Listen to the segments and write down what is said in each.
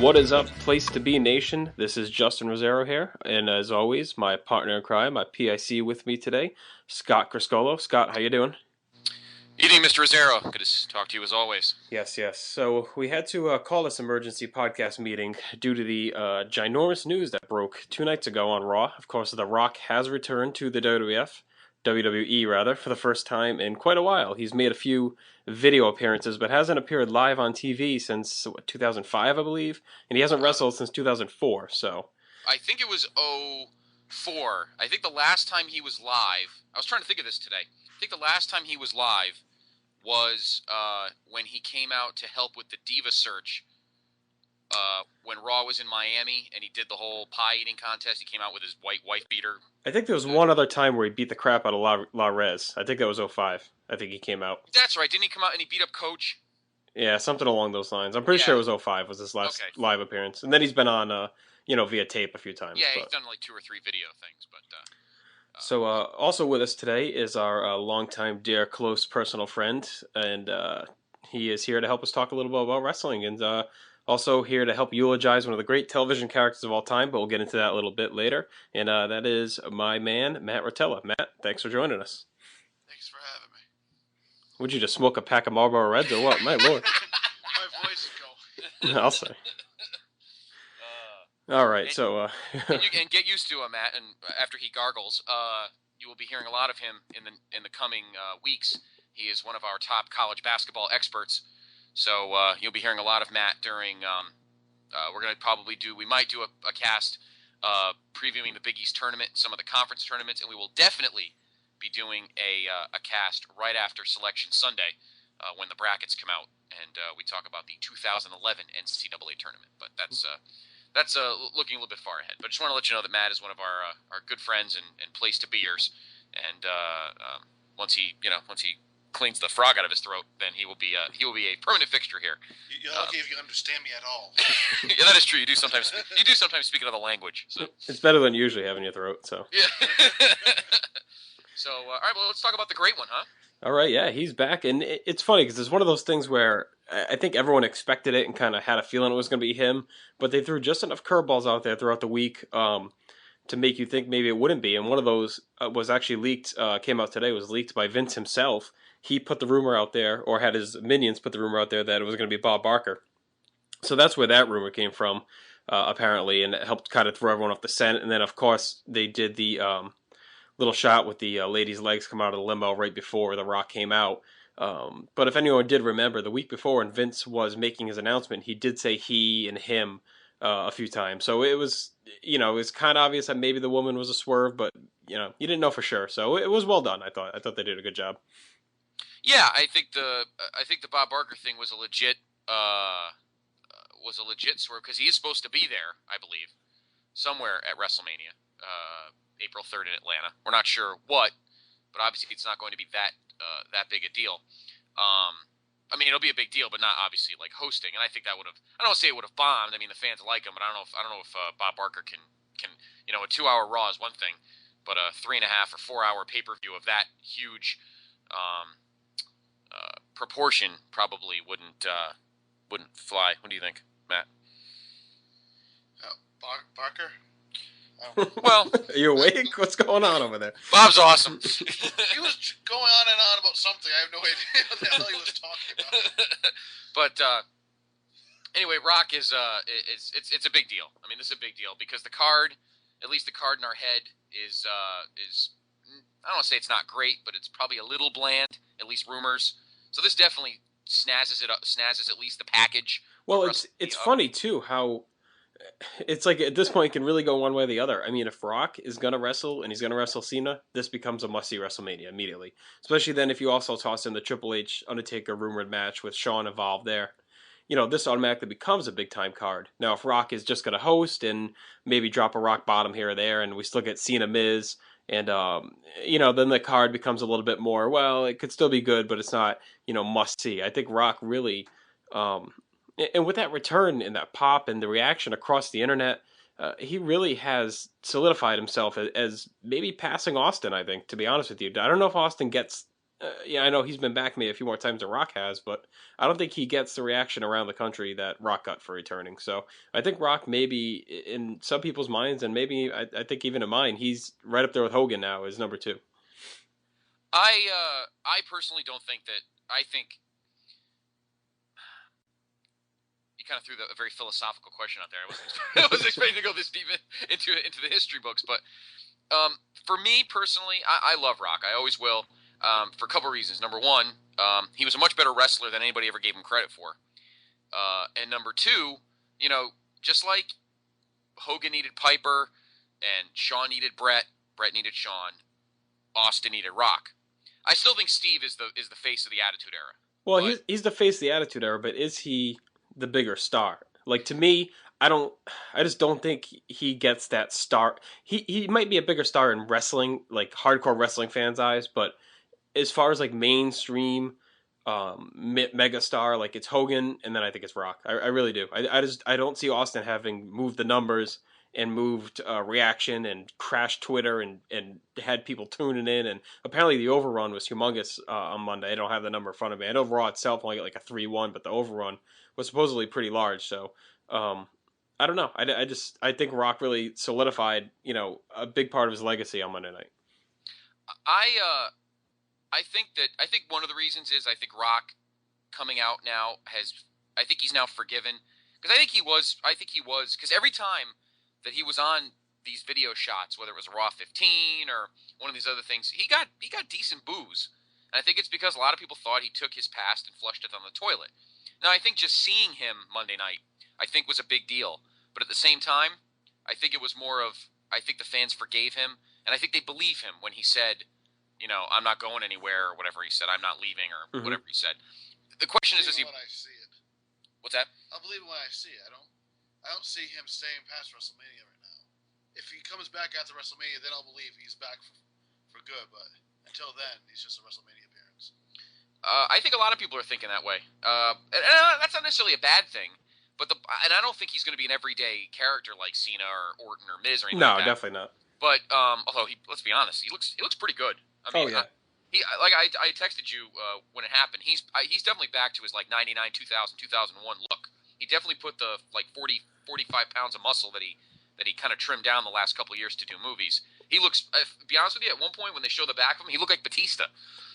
What is up, Place to Be Nation? This is Justin Rosero here, and as always, my partner in crime, my PIC with me today, Scott Criscolo. Scott, how you doing? Evening, Mr. Rosero. Good to talk to you as always. Yes. So we had to call this emergency podcast meeting due to the ginormous news that broke 2 nights ago on Raw. Of course, The Rock has returned to the WWE rather, for the first time in quite a while. He's made a few video appearances, but hasn't appeared live on TV since 2005, I believe, and he hasn't wrestled since 2004. So I think it was '04. I think the last time he was live, I was trying to think of this today. I think the last time he was live was when he came out to help with the Diva search when Raw was in Miami and he did the whole pie eating contest. He came out with his white wife beater. I think there was one other time where he beat the crap out of La Rez. I think that was '05. I think he came out. That's right. Didn't he come out and he beat up Coach? Yeah, something along those lines. I'm pretty sure it was '05 was his last live appearance. And then he's been on, via tape a few times. Yeah, he's done like 2 or 3 video things. But So also with us today is our longtime, dear, close personal friend. And he is here to help us talk a little bit about wrestling. And also here to help eulogize one of the great television characters of all time. But we'll get into that a little bit later. And that is my man, Matt Rotella. Matt, thanks for joining us. Thanks for having me. Would you just smoke a pack of Marlboro Reds or what? My lord. My voice is going. I'll say. All right, and you can get used to him, Matt. And after he gargles, you will be hearing a lot of him in the coming weeks. He is one of our top college basketball experts, so you'll be hearing a lot of Matt during. We might do a cast previewing the Big East tournament, some of the conference tournaments, and we will definitely be doing a cast right after Selection Sunday when the brackets come out, and we talk about the 2011 NCAA tournament. But that's looking a little bit far ahead. But I just want to let you know that Matt is one of our good friends and place to beers. And once he cleans the frog out of his throat, then he will be a permanent fixture here. You're lucky if you understand me at all. Yeah, that is true. You do sometimes speak another language. So it's better than usually having your throat. So yeah. So all right, well, let's talk about the great one, huh? All right, yeah, he's back, and it's funny because it's one of those things where I think everyone expected it and kind of had a feeling it was going to be him, but they threw just enough curveballs out there throughout the week to make you think maybe it wouldn't be. And one of those was actually leaked, came out today, was leaked by Vince himself. He put the rumor out there, or had his minions put the rumor out there that it was going to be Bob Barker. So that's where that rumor came from, apparently, and it helped kind of throw everyone off the scent. And then, of course, they did the little shot with the lady's legs come out of the limo right before The Rock came out. But if anyone did remember, the week before when Vince was making his announcement, he did say he and him a few times. So it was kind of obvious that maybe the woman was a swerve, but you didn't know for sure. So it was well done. I thought they did a good job. Yeah, I think the Bob Barker thing was a legit swerve because he is supposed to be there, I believe, somewhere at WrestleMania. April 3rd in Atlanta. We're not sure what, but obviously it's not going to be that big a deal. I mean, it'll be a big deal, but not obviously like hosting. And I think that would have. I don't say it would have bombed. I mean, the fans like him, but I don't know if Bob Barker can a 2-hour Raw is one thing, but a 3.5 or 4-hour pay-per-view of that huge proportion probably wouldn't fly. What do you think, Matt? Barker. Well, are you awake? What's going on over there? Bob's awesome. He was going on and on about something. I have no idea what the hell he was talking about. But anyway, Rock is it's a big deal. I mean, this is a big deal because the card, at least the card in our head, is I don't want to say it's not great, but it's probably a little bland. At least rumors. So this definitely snazzes at least the package. Well, it's funny too how. It's like at this point it can really go one way or the other. I mean, if Rock is going to wrestle and he's going to wrestle Cena, this becomes a must-see WrestleMania immediately. Especially then if you also toss in the Triple H Undertaker rumored match with Shawn involved there. This automatically becomes a big-time card. Now, if Rock is just going to host and maybe drop a Rock bottom here or there and we still get Cena Miz and, then the card becomes a little bit more, well, it could still be good, but it's not, must-see. I think Rock really... and with that return and that pop and the reaction across the internet, he really has solidified himself as maybe passing Austin, I think, to be honest with you. I don't know if Austin gets Yeah, I know he's been back me a few more times than Rock has, but I don't think he gets the reaction around the country that Rock got for returning. So I think Rock maybe in some people's minds, and maybe I think even in mine, he's right up there with Hogan now as number two. I personally don't think that. I think you kind of threw a very philosophical question out there. I wasn't expecting to go this deep into the history books, but for me personally, I love Rock. I always will. For a couple of reasons. Number one, he was a much better wrestler than anybody ever gave him credit for. And number two, you know, just like Hogan needed Piper and Shawn needed Brett, Brett needed Shawn, Austin needed Rock. I still think Steve is the face of the Attitude Era. Well, But he's the face of the Attitude Era, but is he the bigger star? Like to me, I don't. I just don't think he gets that star. He might be a bigger star in wrestling, like hardcore wrestling fans' eyes, but as far as like mainstream mega star, like it's Hogan, and then I think it's Rock. I really do. I don't see Austin having moved the numbers and moved reaction and crashed Twitter and had people tuning in. And apparently the overrun was humongous on Monday. I don't have the number in front of me. I know Raw itself only got like a 3-1, but the overrun was supposedly pretty large. So um, I don't know. I think Rock really solidified a big part of his legacy on Monday night. I think one of the reasons is I think Rock coming out now I think he's now forgiven because I think he was because every time that he was on these video shots, whether it was Raw 15 or one of these other things, he got decent boos, and I think it's because a lot of people thought he took his past and flushed it on the toilet. Now I think just seeing him Monday night I think was a big deal, but at the same time I think it was more of I think the fans forgave him and I think they believe him when he said I'm not going anywhere or whatever he said. I'm not leaving or Mm-hmm. whatever he said. The question is he? When I see it, What's that? I'll believe it when I see it. I don't see him staying past WrestleMania right now. If he comes back after WrestleMania, then I'll believe he's back for good. But until then, he's just a WrestleMania appearance. I think a lot of people are thinking that way, and that's not necessarily a bad thing. But and I don't think he's going to be an everyday character like Cena or Orton or Miz or anything No, like that. definitely not. But although let's be honest, he looks pretty good. I Oh mean, yeah. I texted you when it happened. He's definitely back to his like 99, 2000, 2001 look. He definitely put the like 45 pounds of muscle that he kind of trimmed down the last couple of years to do movies. He looks, to be honest with you, at one point when they show the back of him, he looked like Batista.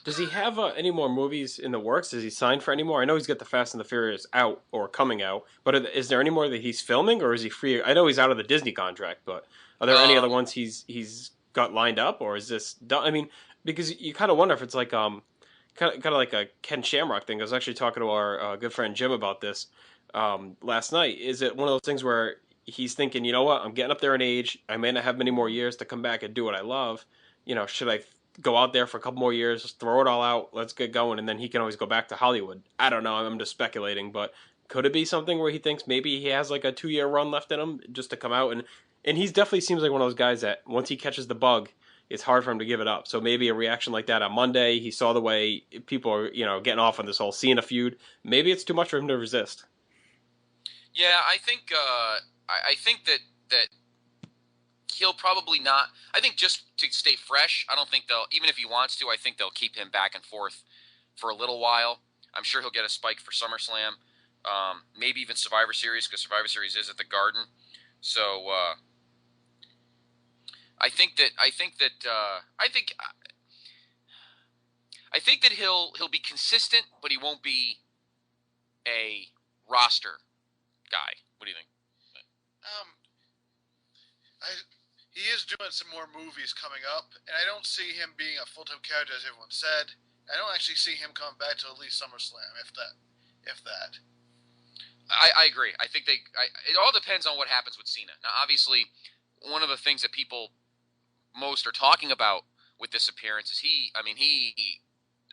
Does he have any more movies in the works? Is he signed for any more? I know he's got the Fast and the Furious out or coming out, but is there any more that he's filming, or is he free? I know he's out of the Disney contract, but are there any other Um, ones he's got lined up, or is this done? I mean, because you kind of wonder if it's like kind of like a Ken Shamrock thing. I was actually talking to our good friend Jim about this last night. Is it one of those things where he's thinking, you know what, I'm getting up there in age. I may not have many more years to come back and do what I love. Should I go out there for a couple more years, just throw it all out, let's get going, and then he can always go back to Hollywood? I don't know. I'm just speculating, but could it be something where he thinks maybe he has like a 2-year run left in him just to come out and he's definitely seems like one of those guys that once he catches the bug, it's hard for him to give it up. So maybe a reaction like that on Monday, he saw the way people are, getting off on this whole Cena feud. Maybe it's too much for him to resist. yeah, I think that he'll probably not. I think just to stay fresh, I don't think they'll. Even if he wants to, I think they'll keep him back and forth for a little while. I'm sure he'll get a spike for SummerSlam, maybe even Survivor Series because Survivor Series is at the Garden. So I think that he'll be consistent, but he won't be a roster guy. What do you think? Um, I he is doing some more movies coming up, and I don't see him being a full time character as everyone said. I don't actually see him coming back to at least SummerSlam, if that. I agree. I think it all depends on what happens with Cena. Now, obviously, one of the things that people most are talking about with this appearance is he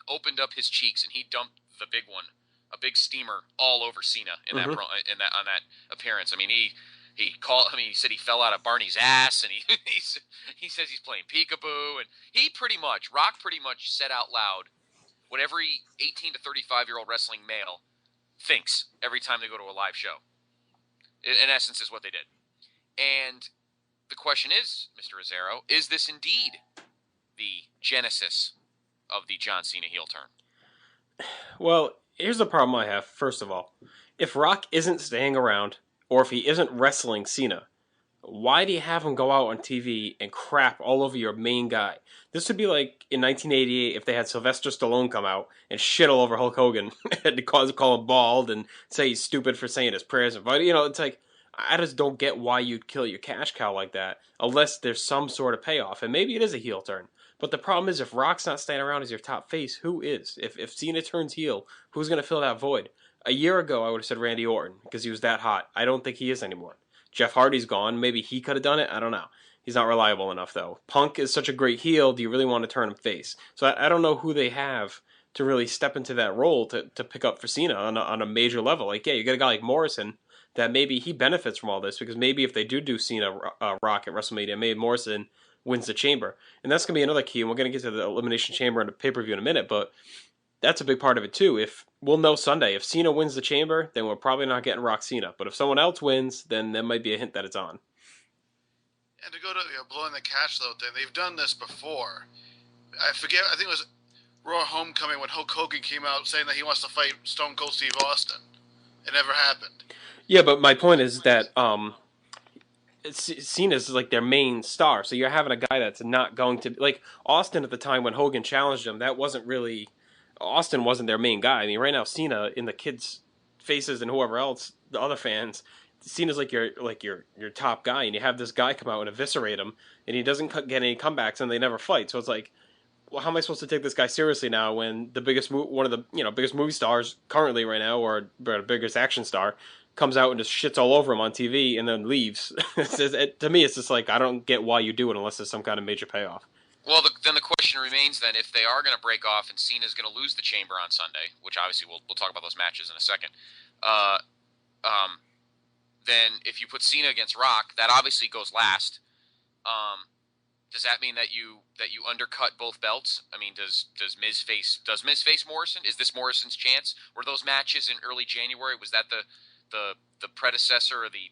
opened up his cheeks and he dumped the big one, a big steamer all over Cena in Mm-hmm. on that appearance. I mean, he said he fell out of Barney's ass, and he says he's playing peekaboo, and Rock pretty much said out loud what every 18 to 35-year-old wrestling male thinks every time they go to a live show. In essence, is what they did. And the question is, Mr. Azzaro, is this indeed the genesis of the John Cena heel turn. Well, here's the problem I have. First of all, if Rock isn't staying around, or if he isn't wrestling Cena, why do you have him go out on TV and crap all over your main guy? This would be like in 1988 if they had Sylvester Stallone come out and shit all over Hulk Hogan and call him bald and say he's stupid for saying his prayers. And it's like I just don't get why you'd kill your cash cow like that unless there's some sort of payoff. And maybe it is a heel turn. But the problem is if Rock's not staying around as your top face, who is? If Cena turns heel, who's going to fill that void? A year ago, I would have said Randy Orton because he was that hot. I don't think he is anymore. Jeff Hardy's gone. Maybe he could have done it. I don't know. He's not reliable enough, though. Punk is such a great heel. Do you really want to turn him face? So I don't know who they have to really step into that role to pick up for Cena on a major level. Like, yeah, you got a guy like Morrison that maybe he benefits from all this because maybe if they do Cena Rock at WrestleMania, maybe Morrison wins the Chamber. And that's going to be another key. And we're going to get to the Elimination Chamber and the pay-per-view in a minute, but that's a big part of it too. If we'll know Sunday, if Cena wins the Chamber, then we're probably not getting Rock Cena. But if someone else wins, then that might be a hint that it's on. And to go to blowing the cash load thing, they've done this before. I forget. I think it was Raw Homecoming when Hulk Hogan came out saying that he wants to fight Stone Cold Steve Austin. It never happened. Yeah, but my point is that Cena's like their main star. So you're having a guy that's not going to like Austin at the time when Hogan challenged him. That wasn't really Austin wasn't their main guy. I mean, right now Cena in the kids' faces and whoever else, the other fans, Cena's like your top guy, and you have this guy come out and eviscerate him, and he doesn't get any comebacks, and they never fight. So it's like, well, how am I supposed to take this guy seriously now when the one of the biggest movie stars currently right now, or the biggest action star, comes out and just shits all over him on TV and then leaves? To me, it's just like I don't get why you do it unless there's some kind of major payoff. Well, then the question remains then if they are going to break off and Cena's going to lose the Chamber on Sunday, which obviously we'll talk about those matches in a second. Then if you put Cena against Rock, that obviously goes last. Does that mean that you undercut both belts? I mean, does Miz face Morrison? Is this Morrison's chance? Were those matches in early January? Was that the predecessor or the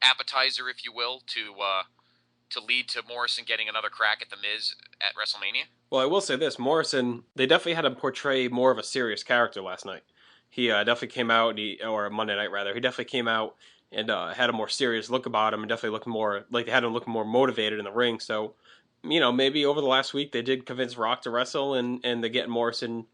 appetizer, if you will, to lead to Morrison getting another crack at the Miz at WrestleMania? Well, I will say this: Morrison, they definitely had him portray more of a serious character last night. He definitely came out, or Monday night rather. He definitely came out and had a more serious look about him, and definitely looked more like they had him look more motivated in the ring. So, maybe over the last week they did convince Rock to wrestle, and they get Morrison,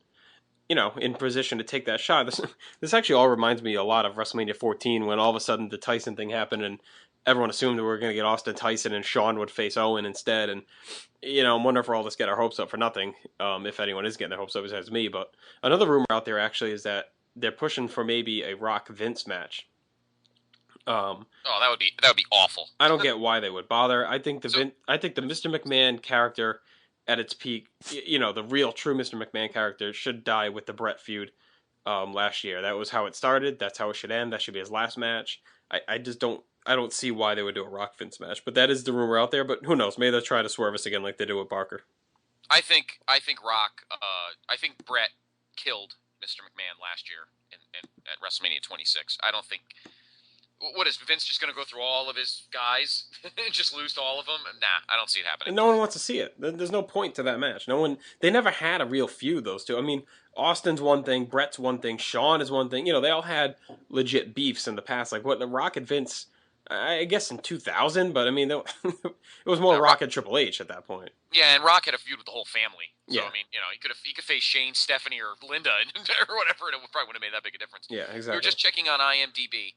in position to take that shot. This actually all reminds me a lot of WrestleMania 14 when all of a sudden the Tyson thing happened and everyone assumed that we were going to get Austin Tyson and Shawn would face Owen instead. And, I'm wondering if we're all just getting our hopes up for nothing, if anyone is getting their hopes up besides me. But another rumor out there actually is that they're pushing for maybe a Rock Vince match. That would be awful. I don't get why they would bother. I think the Mr. McMahon character at its peak, the real true Mr. McMahon character should die with the Brett feud last year. That was how it started. That's how it should end. That should be his last match. I just don't see why they would do a Rock Vince match. But that is the rumor out there. But who knows? Maybe they'll try to swerve us again like they do with Barker. I think Rock. I think Brett killed Mr. McMahon last year at WrestleMania 26. I don't think. What is Vince just going to go through all of his guys and just lose to all of them? Nah, I don't see it happening. And no one wants to see it. There's no point to that match. They never had a real feud, those two. I mean, Austin's one thing, Brett's one thing, Shawn is one thing. They all had legit beefs in the past. Like what the Rock and Vince, I guess in 2000, but I mean, it was more Rock and Triple H at that point. Yeah, and Rock had a feud with the whole family. So, yeah. I mean, he could face Shane, Stephanie, or Linda, or whatever, and it probably wouldn't have made that big a difference. Yeah, exactly. We were just checking on IMDb.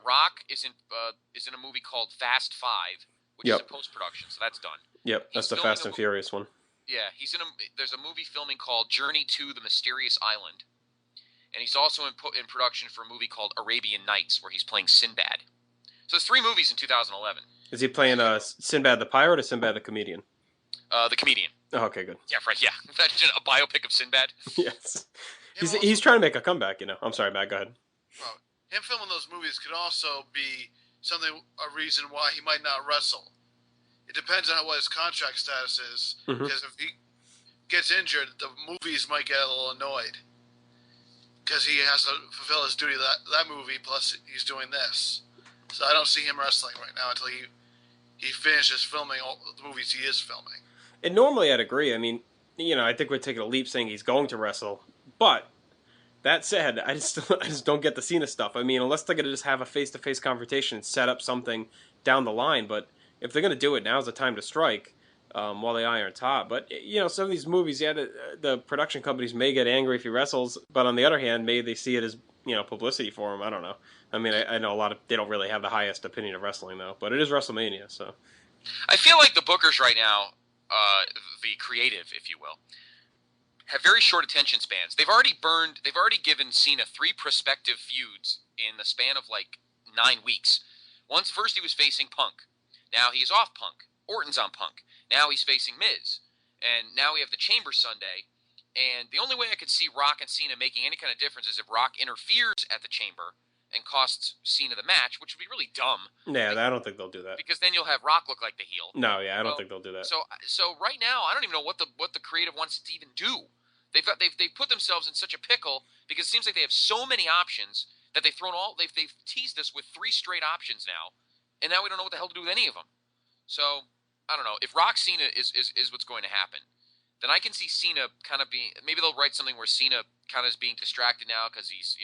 Rock is in a movie called Fast Five, which is in post-production, so that's done. Yep, that's the Fast and Furious one. Yeah, there's a movie filming called Journey to the Mysterious Island, and he's also in production for a movie called Arabian Nights, where he's playing Sinbad. So there's 3 movies in 2011. Is he playing Sinbad the pirate or Sinbad the comedian? The comedian. Oh, okay, good. Yeah, right. Yeah, imagine a biopic of Sinbad. Yes, he's trying to make a comeback. I'm sorry, Matt. Go ahead. Well, him filming those movies could also be a reason why he might not wrestle. It depends on what his contract status is. Because if he gets injured, the movies might get a little annoyed. Because he has to fulfill his duty that movie, plus he's doing this. So I don't see him wrestling right now until he finishes filming all the movies he is filming. And normally I'd agree. I mean, I think we're taking a leap saying he's going to wrestle. But that said, I just don't get the Cena stuff. I mean, unless they're gonna just have a face to face confrontation and set up something down the line. But if they're gonna do it, now's the time to strike while the iron's hot. But some of these movies, yeah, the production companies may get angry if he wrestles, but on the other hand, maybe they see it as publicity for him. I don't know. I mean, I know a lot of they don't really have the highest opinion of wrestling though, but it is WrestleMania, so. I feel like the bookers right now, the creative, if you will, have very short attention spans. They've already given Cena 3 prospective feuds in the span of like 9 weeks. First he was facing Punk. Now he's off Punk. Orton's on Punk. Now he's facing Miz. And now we have the Chamber Sunday. And the only way I could see Rock and Cena making any kind of difference is if Rock interferes at the Chamber and costs Cena the match, which would be really dumb. Yeah, I don't think they'll do that. Because then you'll have Rock look like the heel. No, yeah, I don't think they'll do that. So right now, I don't even know what the creative wants to even do. They've put themselves in such a pickle because it seems like they have so many options that they've teased us with 3 straight options now, and now we don't know what the hell to do with any of them. So I don't know if Rock Cena is what's going to happen. Then I can see Cena kind of being, maybe they'll write something where Cena kind of is being distracted now because he's,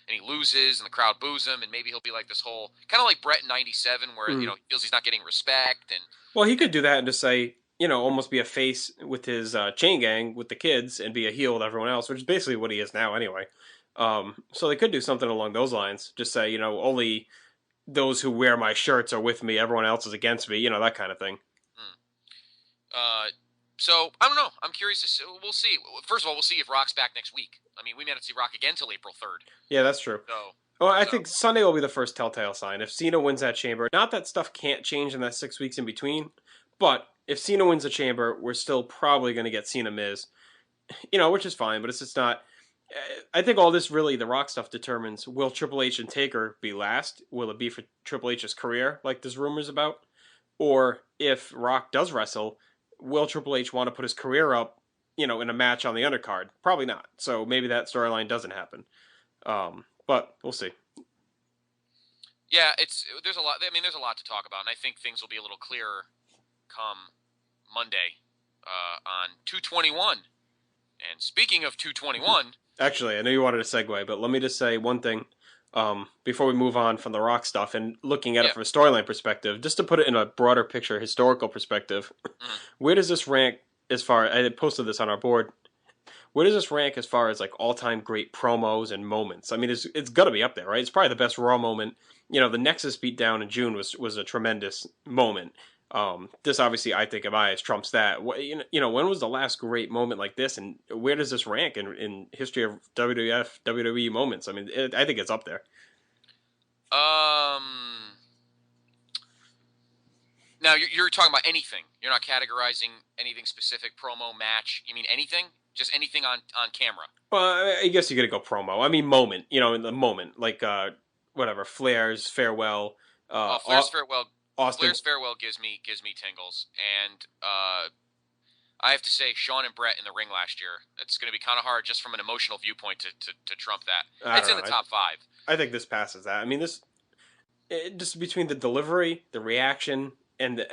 and he loses and the crowd boos him, and maybe he'll be like this whole, kind of like Brett in '97 where, he feels he's not getting respect. Well, he could do that and just say, almost be a face with his chain gang with the kids and be a heel with everyone else, which is basically what he is now anyway. So they could do something along those lines. Just say, only those who wear my shirts are with me, everyone else is against me, that kind of thing. So, I don't know. I'm curious to see. We'll see. First of all, we'll see if Rock's back next week. I mean, we may not see Rock again until April 3rd. Yeah, that's true. I think Sunday will be the first telltale sign. If Cena wins that Chamber, not that stuff can't change in that 6 weeks in between, but if Cena wins the Chamber, we're still probably going to get Cena Miz, which is fine, but it's just not. I think all this really, the Rock stuff determines, will Triple H and Taker be last? Will it be for Triple H's career, like there's rumors about? Or if Rock does wrestle, will Triple H want to put his career up, in a match on the undercard? Probably not. So maybe that storyline doesn't happen. But we'll see. Yeah, there's a lot. I mean, there's a lot to talk about, and I think things will be a little clearer come Monday on 221. And speaking of 221, actually, I know you wanted to segue, but let me just say one thing before we move on from the Rock stuff and looking at it from a storyline perspective, just to put it in a broader picture, historical perspective. Where does this rank as far? I posted this on our board. Where does this rank as far as like all-time great promos and moments? I mean, it's got to be up there, right? It's probably the best Raw moment. The Nexus beatdown in June was a tremendous moment. This obviously, I think, of my eyes trumps that. When was the last great moment like this, and where does this rank in history of WWF, WWE moments? I mean, I think it's up there. Now you're talking about anything. You're not categorizing anything specific, promo, match. You mean anything? Just anything on camera? Well, I guess you got to go promo. I mean, moment. In the moment, like whatever, Flair's farewell. Flair's farewell. Austin. Flair's farewell gives me tingles, and I have to say, Shawn and Brett in the ring last year. It's going to be kind of hard just from an emotional viewpoint to trump that. It's in the top 5. I think this passes that. I mean, just between the delivery, the reaction, and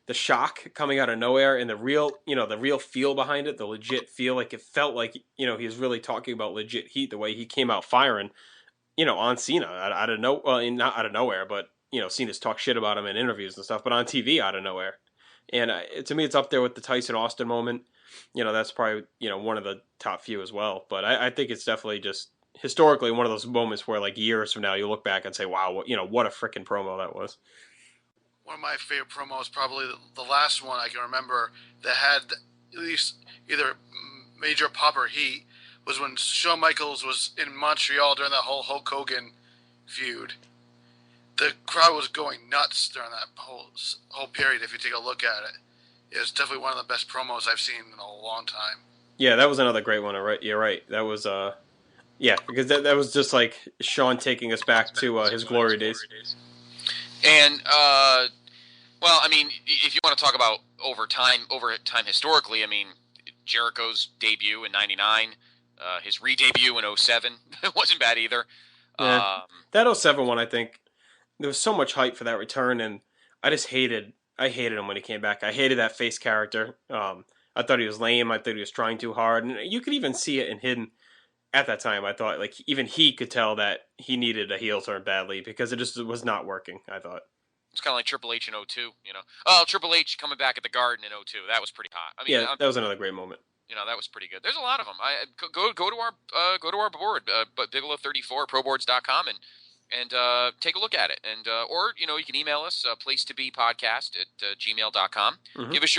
the shock coming out of nowhere, and the real feel behind it, the legit feel, like it felt like he was really talking about legit heat, the way he came out firing, on Cena out of not out of nowhere, but. Cena's talk shit about him in interviews and stuff, but on TV out of nowhere. And to me, it's up there with the Tyson Austin moment. That's probably, one of the top few as well. But I think it's definitely just historically one of those moments where, like, years from now, you look back and say, wow, what a freaking promo that was. One of my favorite promos, probably the last one I can remember that had at least either major pop or heat, was when Shawn Michaels was in Montreal during that whole Hulk Hogan feud. The crowd was going nuts during that whole period. If you take a look at it, it was definitely one of the best promos I've seen in a long time. Yeah, that was another great one. Right, you're right. That was because that was just like Shawn taking us back to his glory days. And well, I mean, if you want to talk about over time historically, I mean, Jericho's debut in '99, his re-debut in '07, it wasn't bad either. Yeah. That '07 one, I think. There was so much hype for that return, and I just hated him when he came back. I hated that face character. I thought he was lame. I thought he was trying too hard, and you could even see it in him at that time. I thought like even he could tell that he needed a heel turn badly because it just was not working. I thought. It's kind of like Triple H in '02, you know. Oh, Triple H coming back at the Garden in '02. That was pretty hot. I mean, Yeah, that was another great moment. you know, that was pretty good. There's a lot of them. Go to our board, but Bigelow34 proboards.com and take a look at it. And or you know, you can email us place to be podcast at gmail.com. Mm-hmm. Give us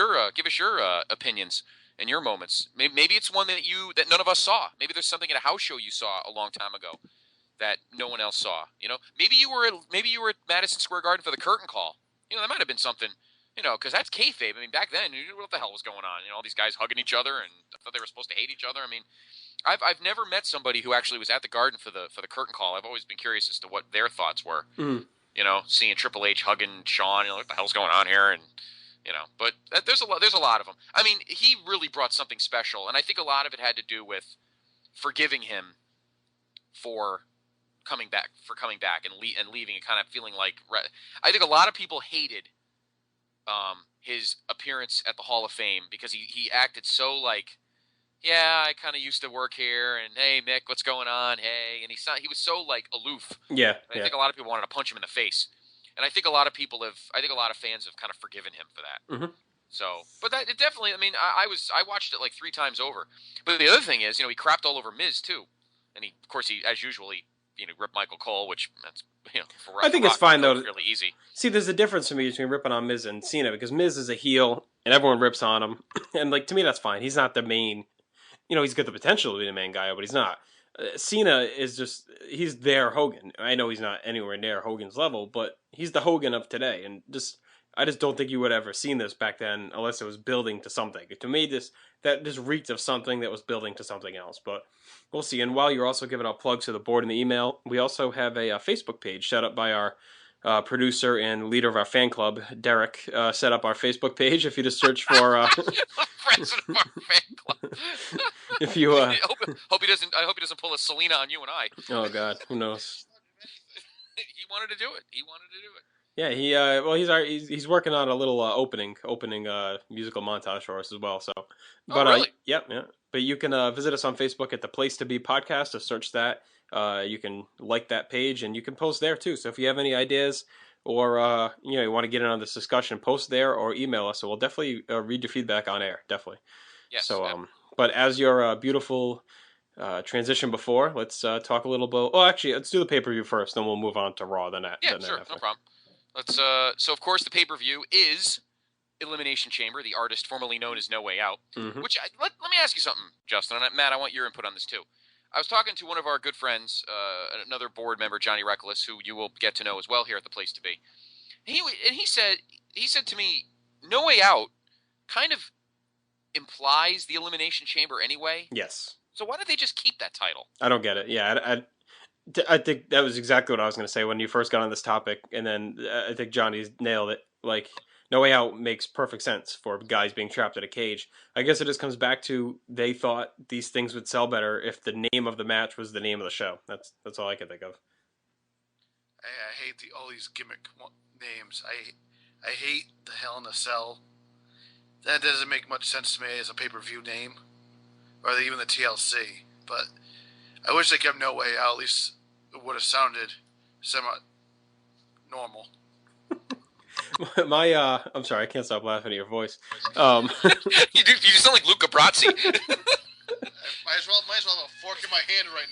your opinions and your moments. Maybe it's one that none of us saw. Maybe there's something at a house show you saw a long time ago that no one else saw. You know, maybe you were at Madison Square Garden for the curtain call. You know, that might have been something. You know, because that's kayfabe. I mean, back then, what the hell was going on? You know, all these guys hugging each other, and I thought they were supposed to hate each other. I mean, I've never met somebody who actually was at the Garden for the curtain call. I've always been curious as to what their thoughts were. Mm. You know, seeing Triple H hugging Shawn, you know, what the hell's going on here? And you know, but there's a lot of them. I mean, he really brought something special, and I think a lot of it had to do with forgiving him for coming back and leaving and kind of feeling like I think a lot of people hated his appearance at the Hall of Fame because he acted so like, yeah, I kind of used to work here, and hey Mick, what's going on? Hey, and he was so like aloof. Yeah, I think a lot of people wanted to punch him in the face, and I think a lot of fans have kind of forgiven him for that. Mm-hmm. So, but that it definitely. I mean, I watched it like 3 times over. But the other thing is, you know, he crapped all over Miz too, and of course, as usual, ripped Michael Cole, which that's I think it's fine though. Really easy. See, there's a difference for me between ripping on Miz and Cena because Miz is a heel and everyone rips on him, and like to me that's fine. He's not the main. You know, he's got the potential to be the main guy, but he's not. Cena is he's their Hogan. I know he's not anywhere near Hogan's level, but he's the Hogan of today, and I just don't think you would have ever seen this back then unless it was building to something. To me, that just reeked of something that was building to something else. But we'll see. And while you're also giving out plugs to the board and the email, we also have a Facebook page set up by our producer and leader of our fan club, Derek. Set up our Facebook page. If you just search for president of our fan club. If you I hope he doesn't pull a Selena on you and I. Oh God, who knows? He wanted to do it. Yeah, he's working on a little opening musical montage for us as well. So, but really? Yeah. But you can visit us on Facebook at the Place to Be Podcast. To search that, you can like that page and you can post there too. So if you have any ideas or you want to get in on this discussion, post there or email us. So we'll definitely read your feedback on air. Definitely. Yes. So but as your beautiful transition before, let's talk a little bit. Oh, actually, let's do the pay-per-view first, then we'll move on to Raw. Then sure, no problem. Let's. So of course the pay-per-view is Elimination Chamber, the artist formerly known as No Way Out. Mm-hmm. Which let me ask you something, Justin. And Matt, I want your input on this too. I was talking to one of our good friends, another board member, Johnny Reckless, who you will get to know as well here at the Place to Be. And he said to me, No Way Out kind of implies the Elimination Chamber anyway. Yes. So why don't they just keep that title? I don't get it. Yeah, I think that was exactly what I was going to say when you first got on this topic, and then I think Johnny's nailed it. Like, No Way Out makes perfect sense for guys being trapped in a cage. I guess it just comes back to they thought these things would sell better if the name of the match was the name of the show. That's all I can think of. I hate all these gimmick names. I hate the Hell in a Cell. That doesn't make much sense to me as a pay-per-view name, or even the TLC. But I wish they kept No Way Out. At least it would have sounded semi-normal. I'm sorry, I can't stop laughing at your voice. You sound like Luca Brasi. Might as well have a fork in my hand right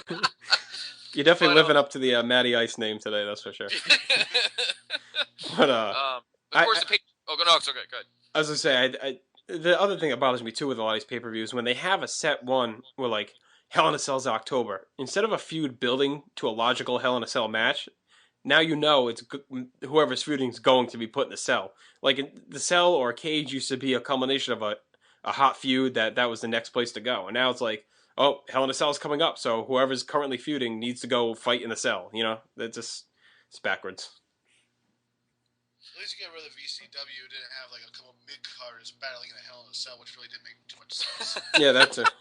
now. You're definitely living up to the Matty Ice name today, that's for sure. But of course, no, it's okay. Good. I was gonna say, the other thing that bothers me too with a lot of these pay-per-views, when they have a set one where like Hell in a Cell's October, instead of a feud building to a logical Hell in a Cell match, now you know it's whoever's feuding is going to be put in the cell. Like the cell or a cage used to be a culmination of a hot feud that was the next place to go, and now it's like, oh, Hell in a Cell is coming up, so whoever's currently feuding needs to go fight in the cell. You know, it's backwards. At least you get rid of VCW. Didn't have like a couple mid-carders battling in a Hell in a Cell, which really didn't make too much sense. Yeah, that's it.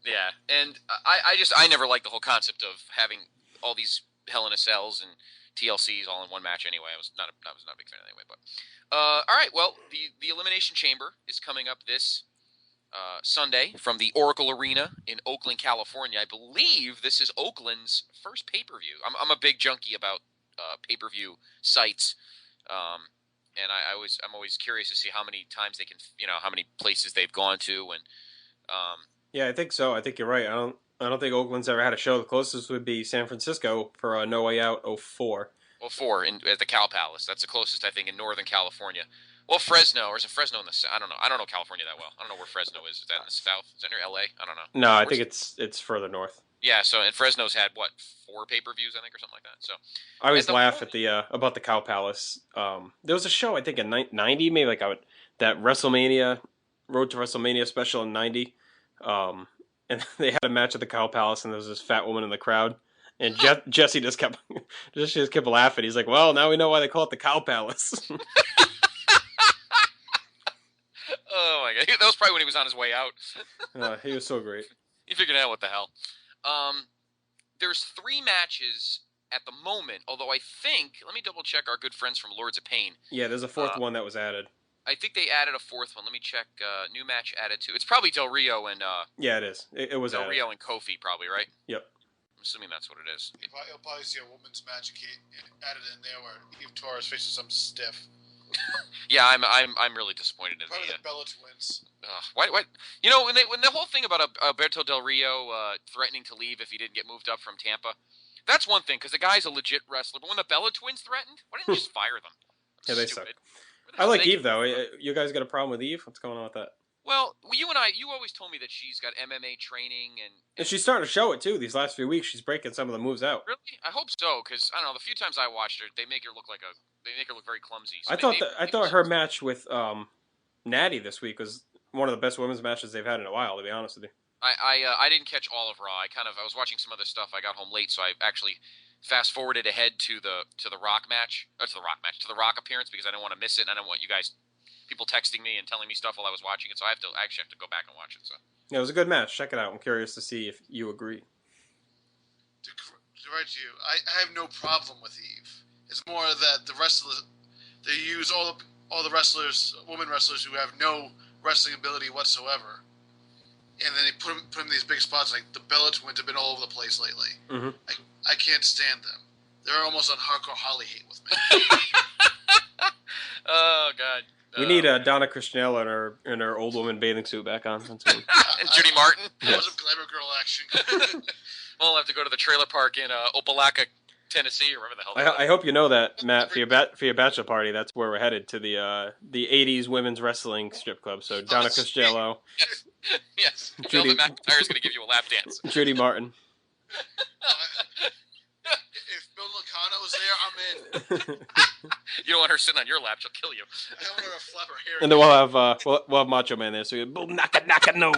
Yeah, and I never liked the whole concept of having all these Hell in a Cells and TLC's all in one match anyway. I was not a big fan anyway. But all right, well, the Elimination Chamber is coming up this Sunday from the Oracle Arena in Oakland, California. I believe this is Oakland's first pay-per-view. I'm a big junkie about pay-per-view sites, and I'm always curious to see how many times they can, how many places they've gone to, and Yeah, I think so. I think you're right. I don't think Oakland's ever had a show. The closest would be San Francisco for No Way Out '04. well, four at the Cal Palace. That's the closest I think in Northern California. Well, Fresno, or is it Fresno in the south? I don't know. I don't know California that well. I don't know where Fresno is. Is that in the south? Is that near LA? I don't know. No, I think it's further north. Yeah, so and Fresno's had what 4 pay-per-views I think or something like that. So I always laugh at the about the Cow Palace. There was a show I think in '90, maybe that WrestleMania Road to WrestleMania special in '90, and they had a match at the Cow Palace, and there was this fat woman in the crowd, and Jesse just kept laughing. He's like, "Well, now we know why they call it the Cow Palace." Oh my god, that was probably when he was on his way out. He was so great. He figured out what the hell. There's 3 matches at the moment, although I think, let me double check our good friends from Lords of Pain. Yeah, there's a 4th one that was added. I think they added a 4th one. Let me check. New match added to. It's probably Del Rio and. Yeah, it is. It was Del added. Rio and Kofi, probably, right? Yep. I'm assuming that's what it is. You'll probably see a women's match added in there where Eve Torres faces some stiff. Yeah, I'm really disappointed in Probably the Bella Twins. Why? You know, when the whole thing about Alberto Del Rio threatening to leave if he didn't get moved up from Tampa, that's one thing because the guy's a legit wrestler. But when the Bella Twins threatened, why didn't you just fire them? Yeah, they suck. I like Eve though. You guys got a problem with Eve? What's going on with that? Well, you always told me that she's got MMA training and she's starting to show it too. These last few weeks, she's breaking some of the moves out. Really? I hope so, because I don't know. The few times I watched her, they make her look very clumsy. So I thought her match with Natty this week was one of the best women's matches they've had in a while. To be honest with you, I didn't catch all of Raw. I was watching some other stuff. I got home late, so I actually fast forwarded ahead to the Rock match, to the Rock appearance because I didn't want to miss it, and I didn't want you guys. People texting me and telling me stuff while I was watching it, so I actually have to go back and watch it. So yeah, it was a good match. Check it out. I'm curious to see if you agree. To write to you, I have no problem with Eve. It's more that the wrestlers they use all the wrestlers, women wrestlers who have no wrestling ability whatsoever, and then they put them in these big spots. Like the Bella Twins have been all over the place lately. Mm-hmm. I can't stand them. They're almost on hardcore Holly hate with me. Oh God. We need Donna Christianella in her old woman bathing suit back on. And Judy Martin. That was some glamour girl action. Well, I'll have to go to the trailer park in Opelika, Tennessee, or wherever the hell. I hope you know that, Matt, for your bachelor party. That's where we're headed, to the '80s women's wrestling strip club. So Donna Costello, yes. Judy, Velvet McIntyre's going to give you a lap dance. Judy Martin. If Bill Lacano was there, I'm in. You don't want her sitting on your lap; she'll kill you. I want her to flap her hair. And then we'll have Macho Man there. So you boom naka no.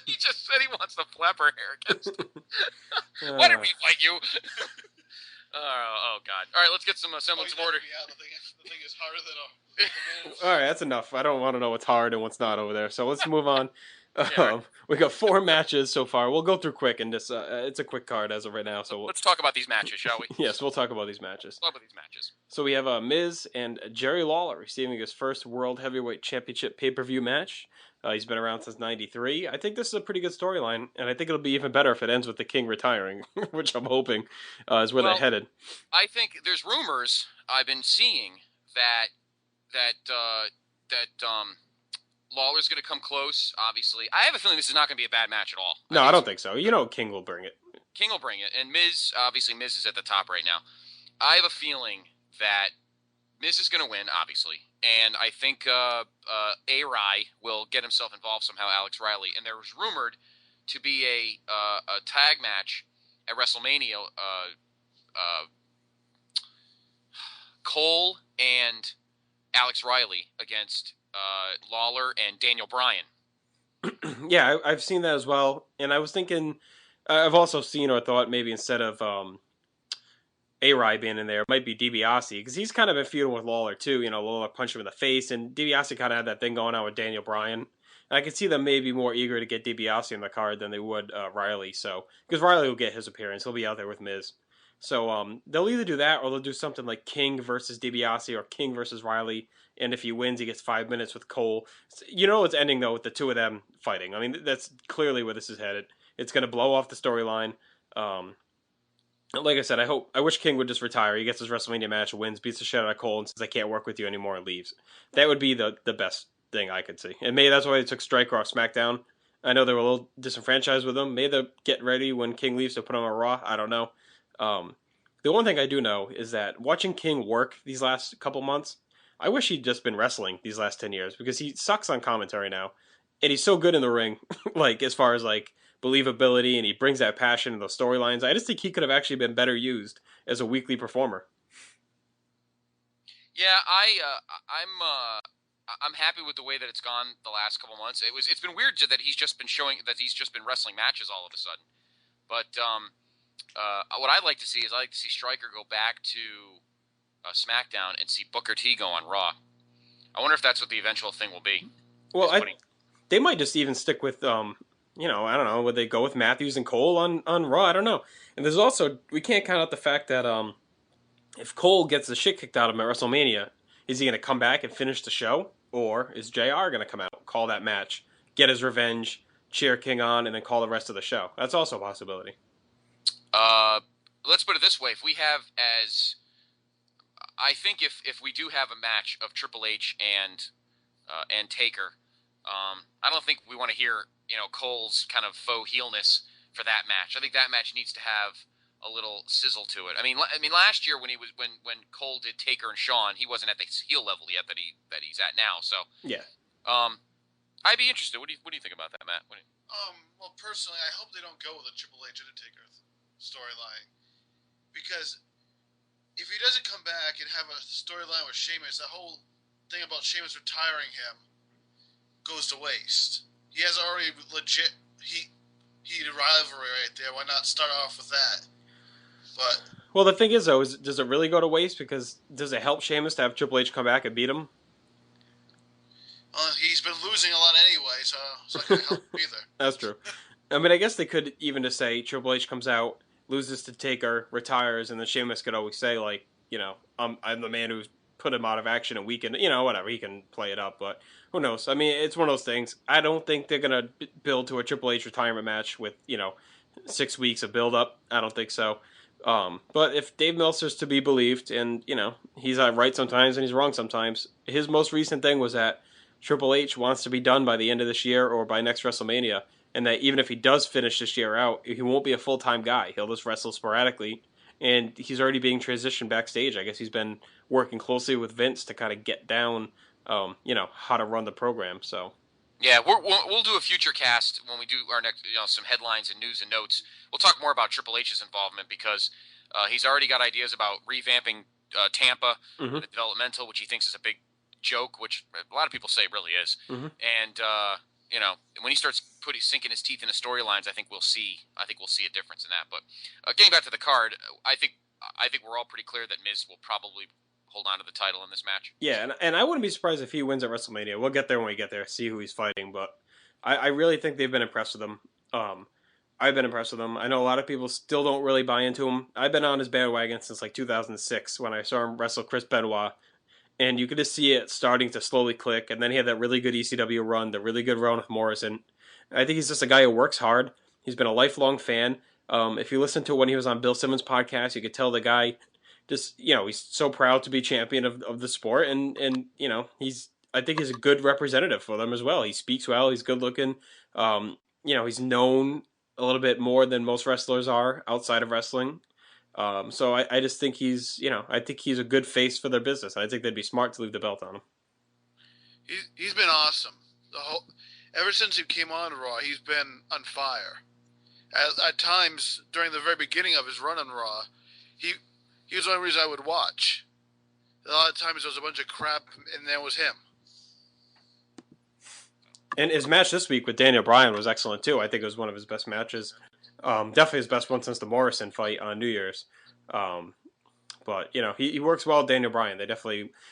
He just said he wants to flap her hair against him. Why did we fight you? Oh God! All right, let's get some semblance of order. Yeah, the thing is harder than a man. All right, that's enough. I don't want to know what's hard and what's not over there. So let's move on. Yeah. We got 4 matches so far. We'll go through quick, and just it's a quick card as of right now. So let's talk about these matches, shall we? Yes, we'll talk about these matches. Talk about these matches. So we have Miz and Jerry Lawler receiving his first World Heavyweight Championship pay-per-view match. He's been around since '93. I think this is a pretty good storyline, and I think it'll be even better if it ends with the King retiring, which I'm hoping is where they're headed. I think there's rumors I've been seeing that Lawler's going to come close, obviously. I have a feeling this is not going to be a bad match at all. No, I don't think so. You know King will bring it. King will bring it. And Miz is at the top right now. I have a feeling that Miz is going to win, obviously. And I think A-Rai will get himself involved somehow, Alex Riley. And there was rumored to be a tag match at WrestleMania. Cole and Alex Riley against Lawler and Daniel Bryan. Yeah, I've seen that as well. And I was thinking, I've also seen or thought maybe instead of A-Rai being in there, it might be DiBiase, because he's kind of been feuding with Lawler too. You know, Lawler punched him in the face, and DiBiase kind of had that thing going on with Daniel Bryan. And I could see them maybe more eager to get DiBiase in the card than they would Riley. So, because Riley will get his appearance, he'll be out there with Miz. So they'll either do that or they'll do something like King versus DiBiase or King versus Riley. And if he wins, he gets 5 minutes with Cole. You know it's ending though with the two of them fighting. I mean that's clearly where this is headed. It's going to blow off the storyline. Um, like I said, I wish King would just retire. He gets his WrestleMania match, wins, beats the shit out of Cole, and says I can't work with you anymore and leaves. That would be the best thing I could see. And maybe that's why they took Striker off SmackDown. I know they were a little disenfranchised with him. Maybe they'll get ready when King leaves to put him on Raw. I don't know. Um, the one thing I do know is that watching King work these last couple months, I wish he'd just been wrestling these last 10 years because he sucks on commentary now. And he's so good in the ring, like as far as like believability, and he brings that passion and those storylines. I just think he could have actually been better used as a weekly performer. Yeah, I'm happy with the way that it's gone the last couple months. It's been weird that he's just been wrestling matches all of a sudden. But what I'd like to see is Stryker go back to SmackDown and see Booker T go on Raw. I wonder if that's what the eventual thing will be. Well, they might just even stick with I don't know, would they go with Matthews and Cole on Raw? I don't know. And there's also we can't count out the fact that if Cole gets the shit kicked out of him at WrestleMania, is he going to come back and finish the show, or is JR going to come out, call that match, get his revenge, cheer King on, and then call the rest of the show? That's also a possibility. Let's put it this way: I think if we do have a match of Triple H and Taker, I don't think we want to hear Cole's kind of faux heelness for that match. I think that match needs to have a little sizzle to it. I mean, last year when Cole did Taker and Shawn, he wasn't at the heel level yet that he's at now. So yeah, I'd be interested. What do you think about that, Matt? Well, personally, I hope they don't go with a Triple H and a Taker storyline, because if he doesn't come back and have a storyline with Sheamus, the whole thing about Sheamus retiring him goes to waste. He has already legit heated rivalry right there. Why not start off with that? But well, the thing is though, does it really go to waste? Because does it help Sheamus to have Triple H come back and beat him? He's been losing a lot anyway, so it's not going to help either. That's true. I mean, I guess they could even just say Triple H comes out, loses to Taker, retires, and then Sheamus could always say like, I'm the man who's put him out of action and weakened. Whatever, he can play it up, but who knows? I mean, it's one of those things. I don't think they're gonna build to a Triple H retirement match with 6 weeks of build up. I don't think so. But if Dave Meltzer's to be believed, and he's right sometimes and he's wrong sometimes, his most recent thing was that Triple H wants to be done by the end of this year or by next WrestleMania, and that even if he does finish this year out, he won't be a full-time guy. He'll just wrestle sporadically, and he's already being transitioned backstage. I guess he's been working closely with Vince to kind of get down, how to run the program. So. Yeah, we'll do a future cast when we do our next, some headlines and news and notes. We'll talk more about Triple H's involvement because he's already got ideas about revamping Tampa, the developmental, which he thinks is a big joke, which a lot of people say it really is. And when he starts sinking his teeth into storylines, I think we'll see a difference in that. But getting back to the card, I think we're all pretty clear that Miz will probably hold on to the title in this match. Yeah, and I wouldn't be surprised if he wins at WrestleMania. We'll get there when we get there, see who he's fighting. But I really think they've been impressed with him. I've been impressed with him. I know a lot of people still don't really buy into him. I've been on his bandwagon since like 2006 when I saw him wrestle Chris Benoit. And you could just see it starting to slowly click. And then he had that really good ECW run, the really good run with Morrison. I think he's just a guy who works hard. He's been a lifelong fan. If you listen to when he was on Bill Simmons' podcast, you could tell the guy just, he's so proud to be champion of the sport. And I think he's a good representative for them as well. He speaks well. He's good looking. He's known a little bit more than most wrestlers are outside of wrestling. So I just think he's a good face for their business. I think they'd be smart to leave the belt on him. He's been awesome. Ever since he came on Raw, he's been on fire. At times, during the very beginning of his run on Raw, he was the only reason I would watch. A lot of times there was a bunch of crap, and there was him. And his match this week with Daniel Bryan was excellent too. I think it was one of his best matches. Definitely his best one since the Morrison fight on New Year's. But he works well with Daniel Bryan.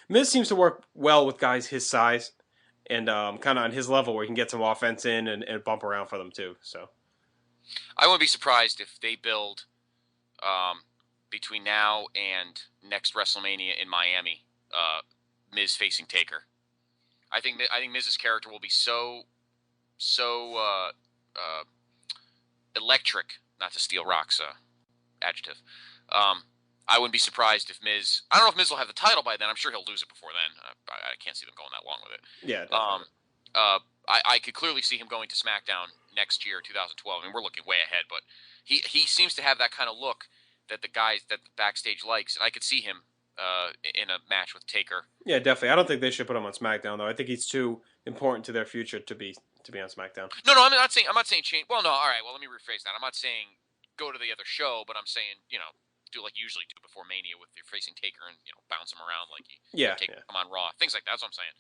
Miz seems to work well with guys his size and kind of on his level where he can get some offense in and bump around for them too. So I wouldn't be surprised if they build between now and next WrestleMania in Miami, Miz facing Taker. I think Miz's character will be so electric. Not to steal Rock's adjective. I wouldn't be surprised if Miz. I don't know if Miz will have the title by then. I'm sure he'll lose it before then. I can't see them going that long with it. Yeah. Definitely. I could clearly see him going to SmackDown next year, 2012. I mean, we're looking way ahead, but he seems to have that kind of look that the backstage likes, and I could see him in a match with Taker. Yeah, definitely. I don't think they should put him on SmackDown though. I think he's too important to their future to be on SmackDown. No, I'm not saying change. Well, no, all right. Well, let me rephrase that. I'm not saying go to the other show, but I'm saying do like you usually do before Mania with your facing Taker and bounce him around like come on Raw, things like that. That's what I'm saying.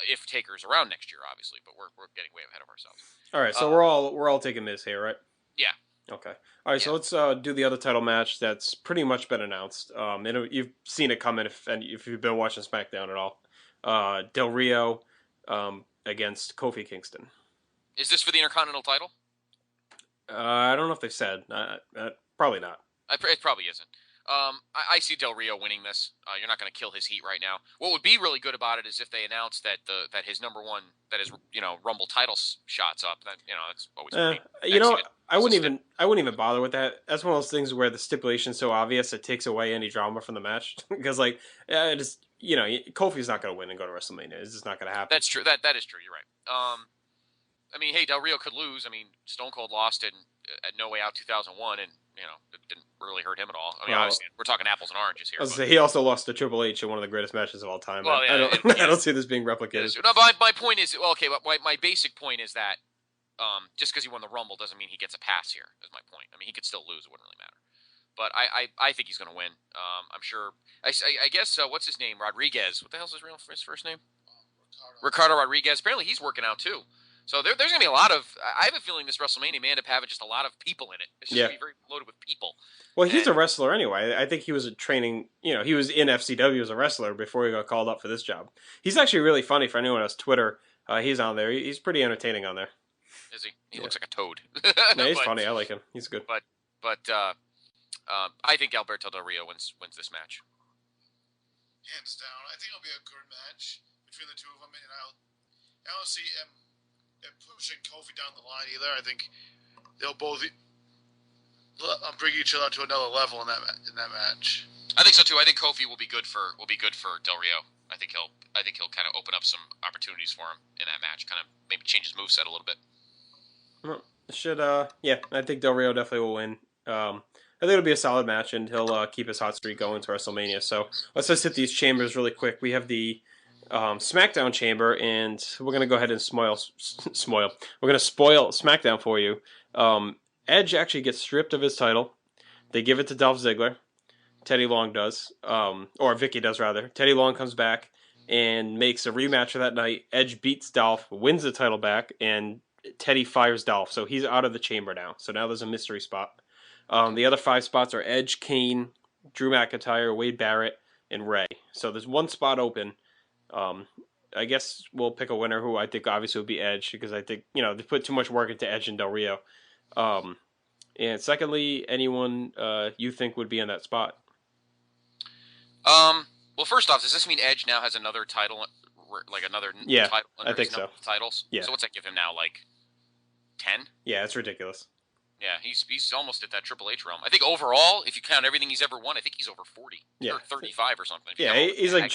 If Taker's around next year, obviously, but we're getting way ahead of ourselves. All right, so we're all taking Miz here, right? Yeah. Okay. All right, so let's do the other title match that's pretty much been announced. You've seen it coming if you've been watching SmackDown at all. Del Rio against Kofi Kingston. Is this for the Intercontinental title? I don't know if they said. Probably not. It probably isn't. I see Del Rio winning this. You're not going to kill his heat right now. What would be really good about it is if they announce that his number one, that his Rumble title shots up. That that's always. I wouldn't even bother with that. That's one of those things where the stipulation's so obvious it takes away any drama from the match because Kofi's not going to win and go to WrestleMania. It's just not going to happen. That's true. That is true. You're right. I mean, hey, Del Rio could lose. I mean, Stone Cold lost it at No Way Out 2001, and it didn't really hurt him at all. I mean, obviously, we're talking apples and oranges here. He also lost to Triple H in one of the greatest matches of all time. Well, yeah, I don't see this being replicated. No, but my point is, my basic point is that just because he won the Rumble doesn't mean he gets a pass here. Is my point. I mean, he could still lose; it wouldn't really matter. But I think he's going to win. I'm sure. I guess what's his name? Rodriguez. What the hell's his first name? Ricardo Rodriguez. Apparently, he's working out too. So there's going to be a lot of. I have a feeling this WrestleMania may end up having just a lot of people in it. It's just going to be very loaded with people. Well, he's a wrestler anyway. I think he was training. He was in FCW as a wrestler before he got called up for this job. He's actually really funny for anyone else. Twitter, he's on there. He's pretty entertaining on there. Is he? He looks like a toad. No, he's funny. I like him. He's good. But I think Alberto Del Rio wins this match. Hands down. I think it'll be a good match between the two of them, and I don't see him pushing Kofi down the line either. I think they'll both bring each other to another level in that match. I think so too. I think Kofi will be good for Del Rio. I think he'll kind of open up some opportunities for him in that match. Kind of maybe change his moveset a little bit. I think Del Rio definitely will win. I think it'll be a solid match, and he'll keep his hot streak going to WrestleMania. So let's just hit these chambers really quick. We have the SmackDown chamber, and we're gonna go ahead and spoil. We're gonna spoil SmackDown for you. Edge actually gets stripped of his title. They give it to Dolph Ziggler. Teddy Long does, or Vicky does rather. Teddy Long comes back and makes a rematch for that night. Edge beats Dolph, wins the title back, and Teddy fires Dolph, so he's out of the chamber now. So now there's a mystery spot. The other 5 spots are Edge, Kane, Drew McIntyre, Wade Barrett, and Ray. So there's one spot open. I guess we'll pick a winner who I think obviously would be Edge because I think, they put too much work into Edge and Del Rio. And secondly, anyone you think would be in that spot? Well, first off, does this mean Edge now has another title, like another title under I think his so. Titles? Yeah. So what's that give him now, like 10? Yeah, it's ridiculous. Yeah, he's almost at that Triple H realm. I think overall, if you count everything he's ever won, I think he's over 40 or 35 or something. Yeah, he's like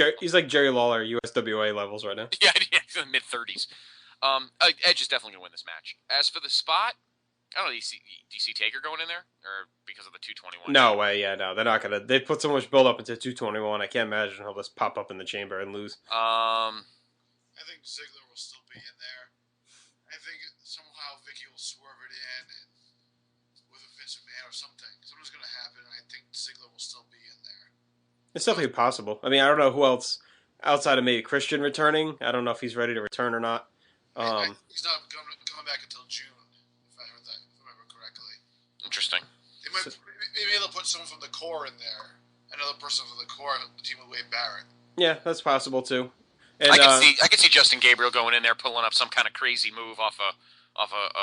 Jerry Lawler, USWA levels right now. Yeah, he's in the mid-30s. Edge is definitely going to win this match. As for the spot, I don't know. Do you see Taker going in there, or because of the 221? No way. Yeah, no, they're not gonna. They put so much build up into 221. I can't imagine he'll just pop up in the chamber and lose. I think Ziggler will still be in there. I think somehow Vicky will swerve it in and with a Vince McMahon or something. Something's gonna happen, and I think Ziggler will still be in there. It's definitely possible. I mean, I don't know who else outside of maybe Christian returning. I don't know if he's ready to return or not. He's not coming back until June. Interesting. Maybe they'll put someone from the core in there. Another person from the core, the team with Wade Barrett. Yeah, that's possible too. And, I can see Justin Gabriel going in there, pulling up some kind of crazy move off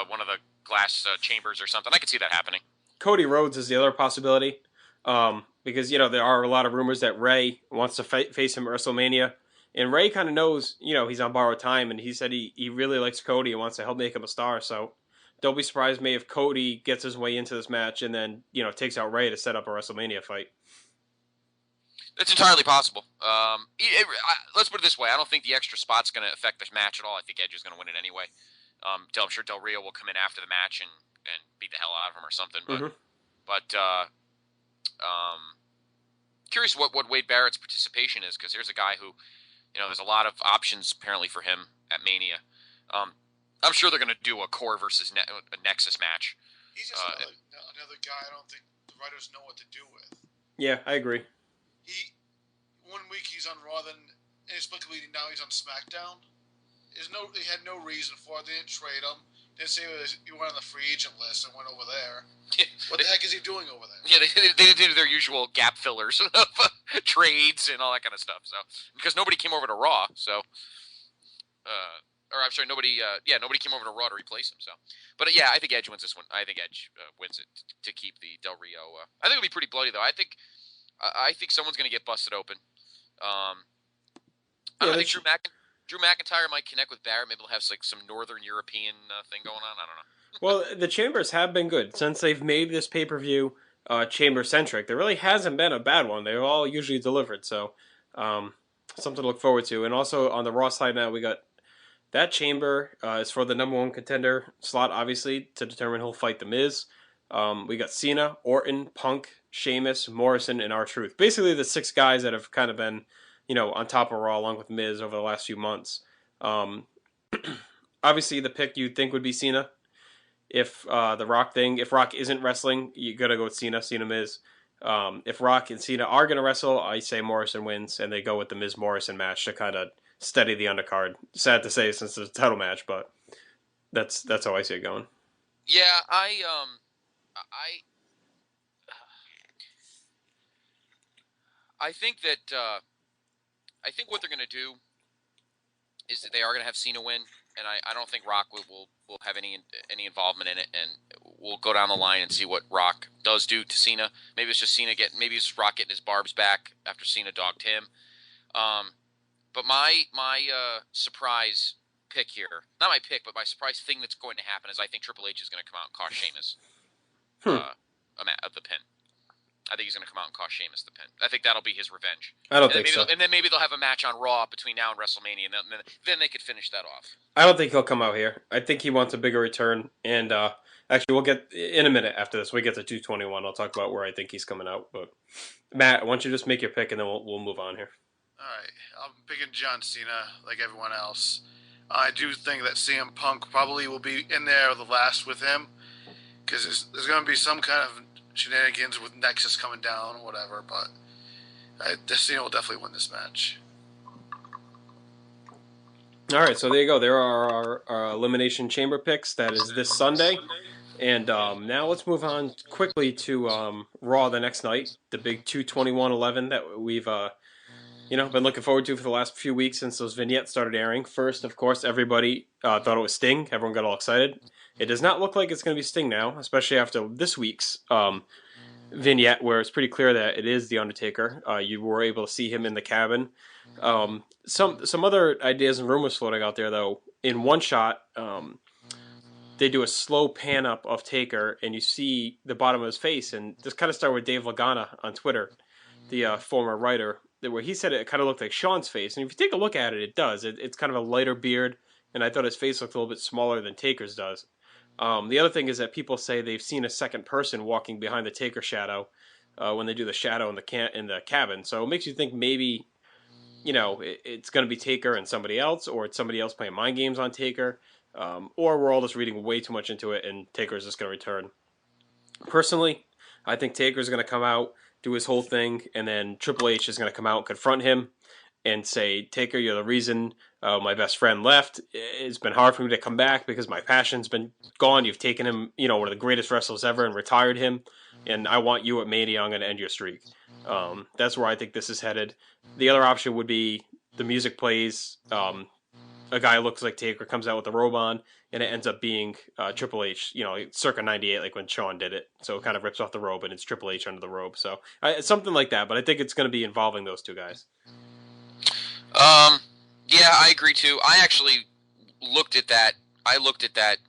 one of the glass chambers or something. I could see that happening. Cody Rhodes is the other possibility. Because there are a lot of rumors that Ray wants to face him at WrestleMania, and Ray kind of knows he's on borrowed time, and he said he really likes Cody and wants to help make him a star. So don't be surprised me if Cody gets his way into this match and then takes out Ray to set up a WrestleMania fight. It's entirely possible. Let's put it this way: I don't think the extra spot's going to affect the match at all. I think Edge is going to win it anyway. I'm sure Del Rio will come in after the match and beat the hell out of him or something. But curious what Wade Barrett's participation is, because here's a guy who, there's a lot of options apparently for him at Mania. I'm sure they're going to do a Core versus a Nexus match. He's just another guy I don't think the writers know what to do with. Yeah, I agree. One week he's on Raw, then inexplicably now he's on SmackDown. They had no reason for it. They didn't trade him. They didn't say he went on the free agent list and went over there. What the heck is he doing over there? Yeah, they didn't do their usual gap fillers of trades and all that kind of stuff. So because nobody came over to Raw, nobody came over to Raw to replace him. So, but yeah, I think Edge wins this one. I think Edge wins it to keep the Del Rio. I think it'll be pretty bloody though. I think someone's going to get busted open. I think Drew McIntyre might connect with Barrett. Maybe they'll have like some Northern European thing going on. I don't know. Well, the Chambers have been good since they've made this pay-per-view Chamber centric. There really hasn't been a bad one. They're all usually delivered, so something to look forward to. And also on the Raw side now, we got that Chamber is for the number one contender slot, obviously, to determine who'll fight The Miz. We got Cena, Orton, Punk, Sheamus, Morrison, and R-Truth. Basically the 6 guys that have kind of been, on top of Raw along with Miz over the last few months. Obviously the pick you'd think would be Cena. If if Rock isn't wrestling, you got to go with Cena Miz. If Rock and Cena are going to wrestle, I say Morrison wins, and they go with the Miz Morrison match to kind of steady the undercard. Sad to say since it's a title match, but that's how I see it going. Yeah, I think that I think what they're going to do is that they are going to have Cena win, and I don't think Rock will have any involvement in it, and we'll go down the line and see what Rock does do to Cena. Maybe it's just maybe it's Rock getting his barbs back after Cena dogged him. But my surprise pick here, not my pick, but my surprise thing that's going to happen is I think Triple H is going to come out and cost Sheamus the pin. I think he's going to come out and cost Sheamus the pin. I think that'll be his revenge. I don't think so. And then maybe they'll have a match on Raw between now and WrestleMania, and then they could finish that off. I don't think he'll come out here. I think he wants a bigger return. And actually, we'll get in a minute after this. We get to 221. I'll talk about where I think he's coming out. But Matt, why don't you just make your pick, and then we'll move on here. All right, I'm picking John Cena like everyone else. I do think that CM Punk probably will be in there the last with him, because there's going to be some kind of shenanigans with Nexus coming down or whatever, but Cena will definitely win this match. All right, so there you go. There are our Elimination Chamber picks. That is this Sunday. And now let's move on quickly to Raw the next night, the big 221-11 that we've been looking forward to for the last few weeks since those vignettes started airing. First, of course, everybody thought it was Sting. Everyone got all excited. It does not look like it's going to be Sting now, especially after this week's vignette, where it's pretty clear that it is The Undertaker. You were able to see him in the cabin. Some other ideas and rumors floating out there, though. In one shot, they do a slow pan up of Taker, and you see the bottom of his face. And this kind of started with Dave Lagana on Twitter, the former writer, where he said it kind of looked like Shawn's face. And if you take a look at it, it does. It's kind of a lighter beard, and I thought his face looked a little bit smaller than Taker's does. The other thing is that people say they've seen a second person walking behind the Taker shadow when they do the shadow in the cabin. So it makes you think maybe, it's going to be Taker and somebody else, or it's somebody else playing mind games on Taker, or we're all just reading way too much into it and Taker's just going to return. Personally, I think Taker's going to come out, do his whole thing, and then Triple H is going to come out and confront him and say, Taker, you're the reason my best friend left. It's been hard for me to come back because my passion's been gone. You've taken him, one of the greatest wrestlers ever, and retired him. And I want you at Mania. I'm going to end your streak. That's where I think this is headed. The other option would be the music plays. a guy who looks like Taker comes out with a robe on, and it ends up being Triple H, circa '98, like when Shawn did it. So it kind of rips off the robe, and it's Triple H under the robe. So something like that. But I think it's going to be involving those two guys. Yeah, I agree too. I actually looked at that. I looked at that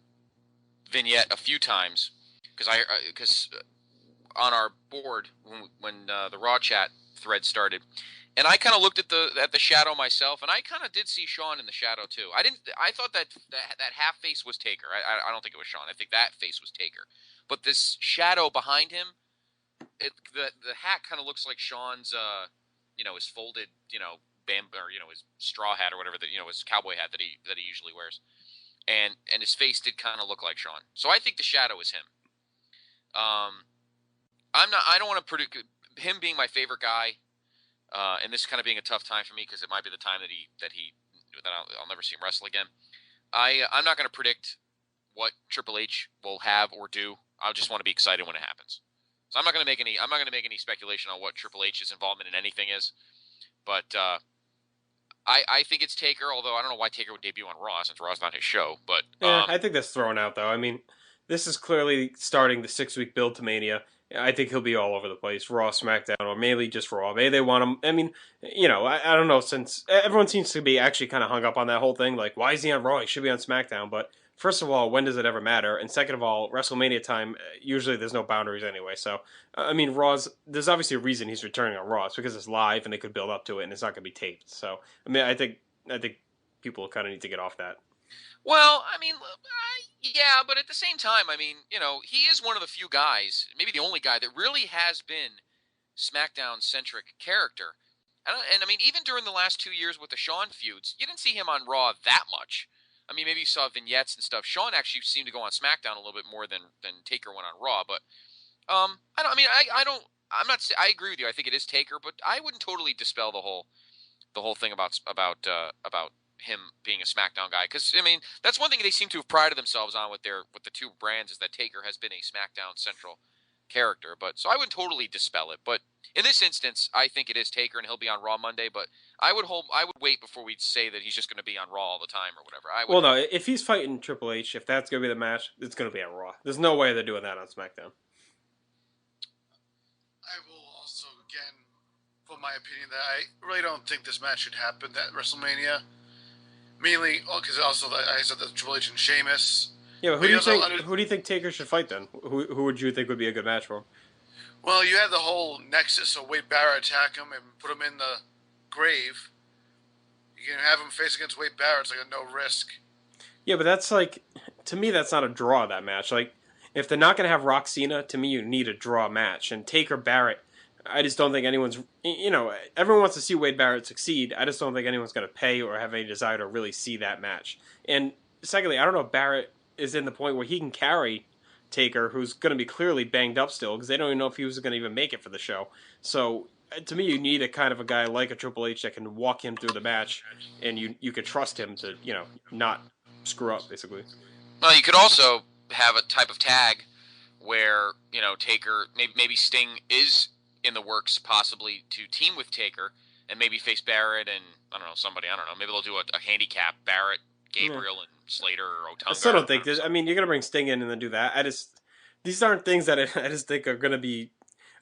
vignette a few times because on our board when the Raw chat thread started, and I kind of looked at the shadow myself, and I kind of did see Shawn in the shadow too. I thought that half face was Taker. I don't think it was Shawn. I think that face was Taker. But this shadow behind him, the hat kind of looks like Shawn's his folded his straw hat or whatever his cowboy hat that he usually wears, and his face did kind of look like Shawn. So I think the shadow is him. I don't want to predict him being my favorite guy, and this kind of being a tough time for me because it might be the time that I'll never see him wrestle again. I'm not going to predict what Triple H will have or do. I just want to be excited when it happens. So I'm not going to make any speculation on what Triple H's involvement in anything is, but I think it's Taker. Although I don't know why Taker would debut on Raw since Raw's not his show. But I think that's thrown out though. I mean, this is clearly starting the 6-week build to Mania. I think he'll be all over the place, Raw, SmackDown, or mainly just Raw. Maybe they want him. I mean, I don't know, since everyone seems to be actually kind of hung up on that whole thing. Like, why is he on Raw? He should be on SmackDown. But first of all, when does it ever matter? And second of all, WrestleMania time, usually there's no boundaries anyway. So, I mean, there's obviously a reason he's returning on Raw. It's because it's live and they could build up to it and it's not going to be taped. So, I mean, I think people kind of need to get off that. Well, I mean, yeah, but at the same time, I mean, he is one of the few guys, maybe the only guy that really has been SmackDown-centric character. And I mean, even during the last 2 years with the Shawn feuds, you didn't see him on Raw that much. I mean, maybe you saw vignettes and stuff. Shawn actually seemed to go on SmackDown a little bit more than Taker went on Raw. But I agree with you. I think it is Taker, but I wouldn't totally dispel the whole thing about him being a SmackDown guy, because I mean that's one thing they seem to have prided themselves on with the two brands, is that Taker has been a SmackDown central character. But so I wouldn't totally dispel it, but in this instance I think it is Taker and he'll be on Raw Monday. But I would wait before we'd say that he's just going to be on Raw all the time or whatever. Well, no, if he's fighting Triple H, if that's going to be the match, it's going to be on Raw. There's no way they're doing that on SmackDown. I will also again put my opinion that I really don't think this match should happen at WrestleMania. Mainly, because also I said that Triple H and Sheamus. Yeah, but who do you think Taker should fight then? Who would you think would be a good match for him? Well, you had the whole nexus of Wade Barrett attack him and put him in the grave. You can have him face against Wade Barrett. It's like a no risk. Yeah, but that's like, to me, that's not a draw, that match. Like, if they're not going to have Rock Cena, to me, you need a draw match. And Taker Barrett, I just don't think anyone's, everyone wants to see Wade Barrett succeed. I just don't think anyone's going to pay or have any desire to really see that match. And secondly, I don't know if Barrett is in the point where he can carry Taker, who's going to be clearly banged up still, because they don't even know if he was going to even make it for the show. So, to me, you need a kind of a guy like a Triple H that can walk him through the match, and you could trust him to, not screw up, basically. Well, you could also have a type of tag where, Taker, maybe Sting is in the works possibly to team with Taker and maybe face Barrett and, somebody, maybe they'll do a handicap, Barrett, Gabriel, and Slater or Otunga. I still don't think, you're going to bring Sting in and then do that. These aren't things that I just think are going to be,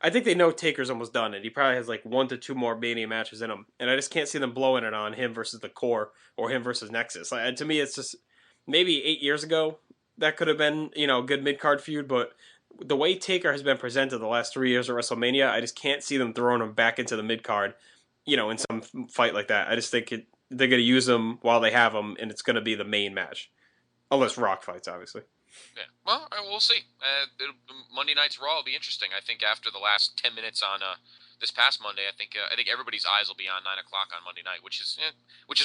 I think they know Taker's almost done it. He probably has like 1 to 2 more Mania matches in him, and I just can't see them blowing it on him versus the Core or him versus Nexus. Like, to me, it's just, maybe 8 years ago, that could have been, a good mid-card feud, but the way Taker has been presented the last 3 years at WrestleMania, I just can't see them throwing him back into the mid-card, in some fight like that. I just think they're going to use him while they have him, and it's going to be the main match. Unless Rock fights, obviously. Yeah, well, we'll see. Monday night's Raw will be interesting. I think after the last 10 minutes on this past Monday, I think everybody's eyes will be on 9 o'clock on Monday night, which is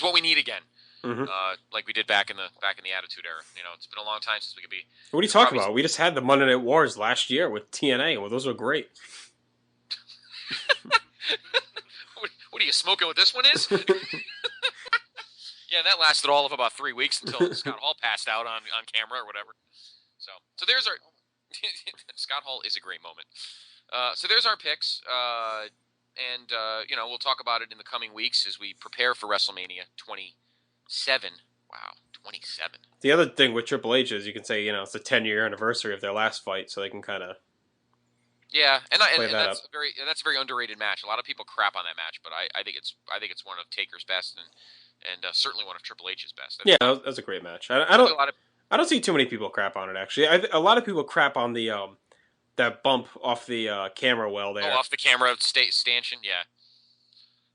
what we need again. Mm-hmm. Like we did back in the Attitude Era. It's been a long time since we could be. What are you talking about? We just had the Monday Night Wars last year with TNA. Well, those were great. What are you smoking? What this one is? Yeah, that lasted all of about 3 weeks until Scott Hall passed out on camera or whatever. So there's our Scott Hall is a great moment. So there's our picks, and we'll talk about it in the coming weeks as we prepare for WrestleMania 27. Wow, 27. The other thing with Triple H is you can say, it's the 10-year anniversary of their last fight, so they can kind of Yeah, play and that up. that's a very underrated match. A lot of people crap on that match, but I think it's one of Taker's best and certainly one of Triple H's best. Yeah, That's not that was a great match. I probably don't a lot of I don't see too many people crap on it actually. A lot of people crap on the that bump off the camera well there. off the camera stanchion. Yeah.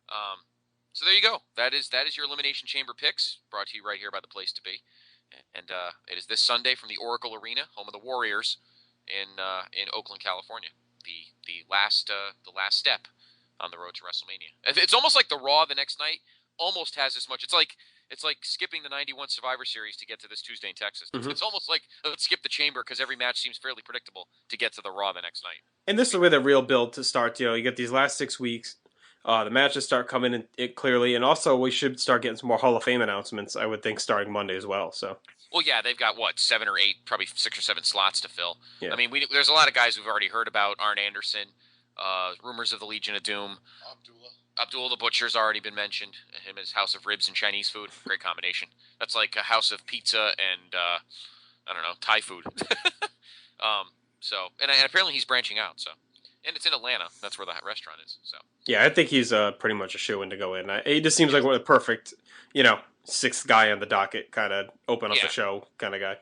Um, so there you go. That is your Elimination Chamber picks, brought to you right here by the place to be, and it is this Sunday from the Oracle Arena, home of the Warriors, in Oakland, California. The last step on the road to WrestleMania. It's almost like the Raw the next night almost has as much. It's like skipping the '91 Survivor Series to get to this Tuesday in Texas. Mm-hmm. It's almost like let's skip the Chamber because every match seems fairly predictable to get to the Raw the next night. And this is where the real build to start. You get these last 6 weeks. The matches start coming in it clearly, and also we should start getting some more Hall of Fame announcements. I would think starting Monday as well. So. Well, yeah, they've got 7 or 8, probably 6 or 7 slots to fill. Yeah. I mean, there's a lot of guys we've already heard about. Arn Anderson, rumors of the Legion of Doom. Abdullah the Butcher's already been mentioned. Him as House of Ribs and Chinese food, great combination. That's like a House of Pizza and I don't know, Thai food. And apparently he's branching out. So, and it's in Atlanta. That's where the restaurant is. So. Yeah, I think he's pretty much a shoo-in to go in. He just seems like one of the perfect, sixth guy on the docket, kind of open up the show kind of guy.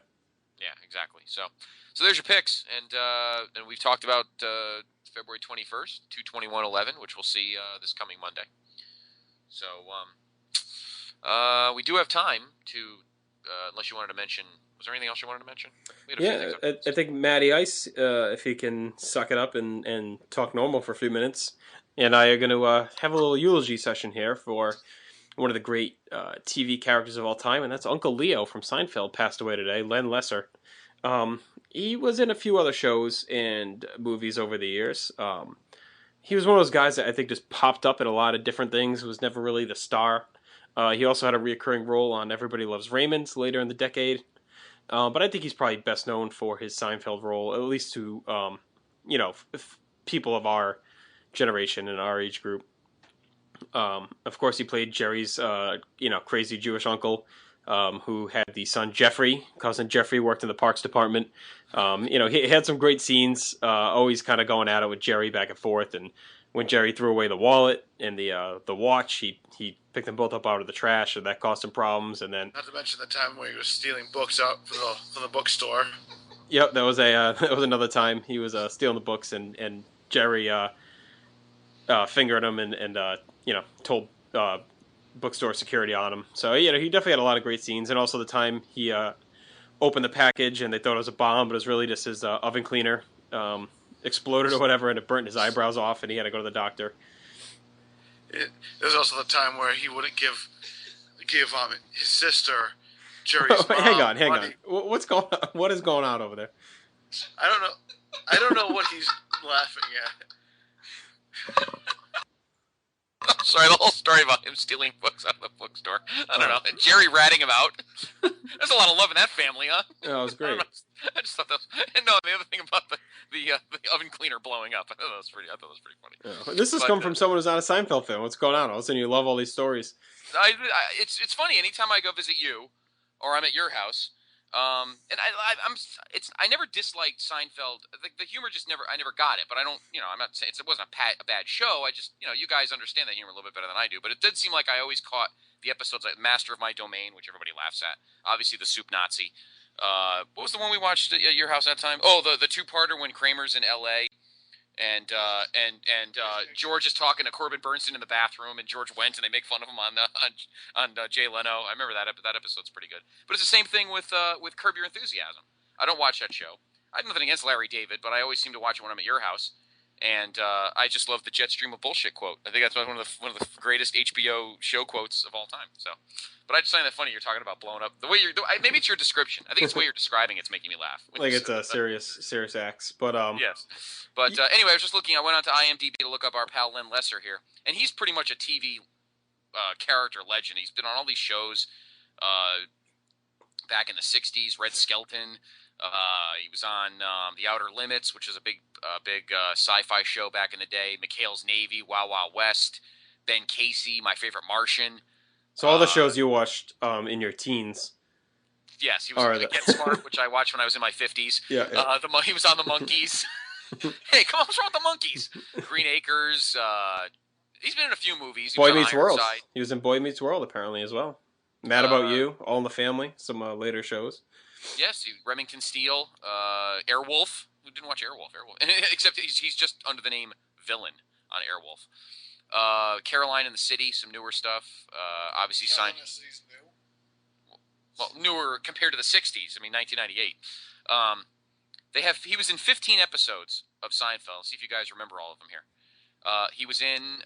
Yeah, exactly. So there's your picks, and we've talked about February 21st, 2/21/11, which we'll see this coming Monday. So we do have time to, unless you wanted to mention. Was there anything else you wanted to mention? Yeah, I think Matty Ice, if he can suck it up and talk normal for a few minutes, and I are going to have a little eulogy session here for one of the great TV characters of all time, and that's Uncle Leo from Seinfeld, passed away today, Len Lesser. He was in a few other shows and movies over the years. He was one of those guys that I think just popped up in a lot of different things, was never really the star. He also had a reoccurring role on Everybody Loves Raymond later in the decade. But I think he's probably best known for his Seinfeld role, at least to, people of our generation and our age group. Of course, he played Jerry's, crazy Jewish uncle, who had the son Jeffrey. Cousin Jeffrey worked in the parks department. He had some great scenes, always kind of going at it with Jerry back and forth. And when Jerry threw away the wallet and the watch, he picked them both up out of the trash, and that caused some problems. And then, not to mention the time where he was stealing books out from the bookstore. Yep, that was that was another time he was stealing the books, and Jerry fingered him and told bookstore security on him. So he definitely had a lot of great scenes, and also the time he opened the package and they thought it was a bomb, but it was really just his oven cleaner exploded or whatever, and it burnt his eyebrows off, and he had to go to the doctor. There's also the time where he wouldn't give his sister Jerry's mom hang on. money. What's going on? What is going on over there? I don't know what he's laughing at. Sorry, the whole story about him stealing books out of the bookstore. I don't know. And Jerry ratting him out. There's a lot of love in that family, huh? Yeah, it was great. I just thought that was... And no, the other thing about the oven cleaner blowing up, I thought that was pretty funny. Yeah. This has come from someone who's not a Seinfeld fan. What's going on? All of a sudden you love all these stories. It's funny. Anytime I go visit you, or I'm at your house, and I never disliked Seinfeld. The humor just never, I never got it. But I don't, I'm not saying it wasn't a bad show. I just, you guys understand that humor a little bit better than I do. But it did seem like I always caught the episodes like Master of My Domain, which everybody laughs at. Obviously, the Soup Nazi. What was the one we watched at your house that time? Oh, the two-parter when Kramer's in L.A. And George is talking to Corbin Bernsen in the bathroom, and George went, and they make fun of him on Jay Leno. I remember that episode's pretty good. But it's the same thing with Curb Your Enthusiasm. I don't watch that show. I have nothing against Larry David, but I always seem to watch it when I'm at your house. And I just love the jet stream of bullshit quote. I think that's one of the greatest HBO show quotes of all time. So, but I just find that funny. You're talking about blowing up the way maybe it's your description. I think it's the way you're describing it's making me laugh. Like it's a serious acts, but yes. But anyway, I was just looking. I went on to IMDb to look up our pal Len Lesser here, and he's pretty much a TV character legend. He's been on all these shows back in the '60s. Red Skelton. He was on The Outer Limits, which is a big sci-fi show back in the day. McHale's Navy, Wild Wild West, Ben Casey, My Favorite Martian. So all the shows you watched in your teens Yes, he was are in the Get Smart, which I watched when I was in my 50s. yeah. He was on the Monkees. Hey, come on, what's wrong with the Monkees? Green Acres. He's been in a few movies. He was Boy on Meets World. Ironside. He was in Boy Meets World apparently as well. Mad About You, All in the Family, some later shows. Yes, Remington Steele, Airwolf. Who didn't watch Airwolf? Except he's just under the name Villain on Airwolf. Caroline in the City, some newer stuff. Obviously, newer compared to the '60s. I mean, 1998. He was in 15 episodes of Seinfeld. See if you guys remember all of them here. He was in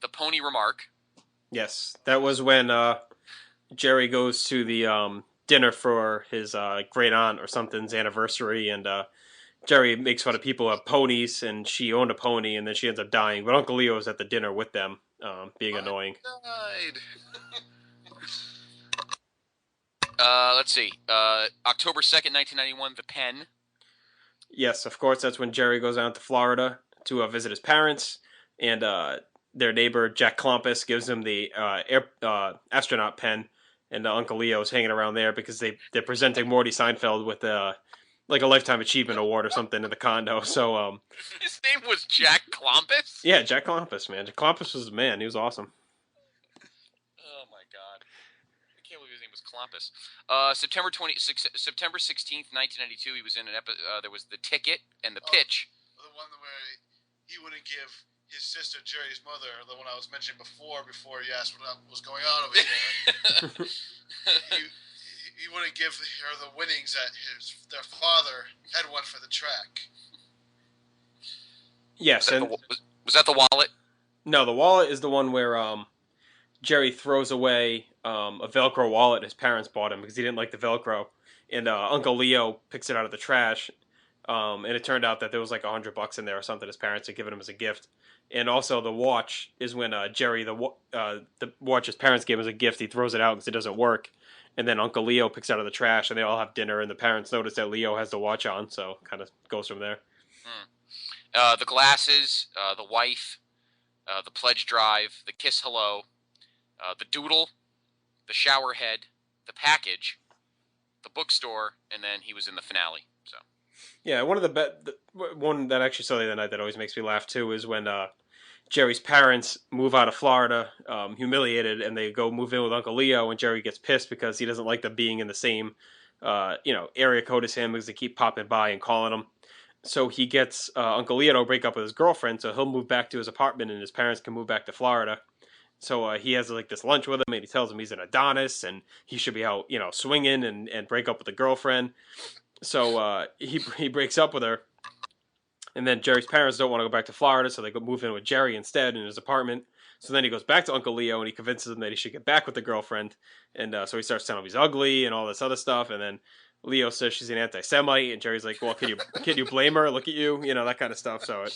The Pony Remark. Yes, that was when Jerry goes to the dinner for his great aunt or something's anniversary, and Jerry makes fun of people who have ponies, and she owned a pony, and then she ends up dying. But Uncle Leo is at the dinner with them, being annoying. Died. Let's see. October 2nd, 1991, The Pen. Yes, of course, that's when Jerry goes out to Florida to visit his parents, and their neighbor, Jack Klompus, gives him the astronaut pen, and Uncle Leo is hanging around there because they're presenting Morty Seinfeld with like a Lifetime Achievement Award or something in the condo. So his name was Jack Klompus? Yeah, Jack Klompus, man. Jack Klompus was the man. He was awesome. Oh, my God. I can't believe his name was Klompus. September 16th, 1992, he was in an episode. There was The Ticket and The Pitch. The one where he wouldn't give his sister Jerry's mother, the one I was mentioning before he asked what was going on over here. he wouldn't give her the winnings that their father had won for the track. Yes, was that the wallet? No, the wallet is the one where Jerry throws away a Velcro wallet his parents bought him because he didn't like the Velcro, and Uncle Leo picks it out of the trash, and it turned out that there was like $100 in there or something his parents had given him as a gift. And also the watch is when Jerry, the watch his parents gave him as a gift, he throws it out because it doesn't work. And then Uncle Leo picks it out of the trash, and they all have dinner, and the parents notice that Leo has the watch on, so kind of goes from there. The glasses, the wife, the pledge drive, the kiss hello, the doodle, the shower head, the package, the bookstore, and then he was in the finale. So. Yeah, one that I actually saw the other night that always makes me laugh too is when Jerry's parents move out of Florida, humiliated, and they go move in with Uncle Leo, and Jerry gets pissed because he doesn't like them being in the same, area code as him because they keep popping by and calling him. So he gets Uncle Leo to break up with his girlfriend, so he'll move back to his apartment, and his parents can move back to Florida. So he has like this lunch with him, and he tells him he's an Adonis, and he should be out, swinging and break up with the girlfriend. So he breaks up with her, and then Jerry's parents don't want to go back to Florida, so they go move in with Jerry instead in his apartment. So then he goes back to Uncle Leo, and he convinces him that he should get back with the girlfriend. And so he starts telling him he's ugly and all this other stuff. And then Leo says she's an anti-Semite, and Jerry's like, "Well, can you blame her? Look at you, that kind of stuff." So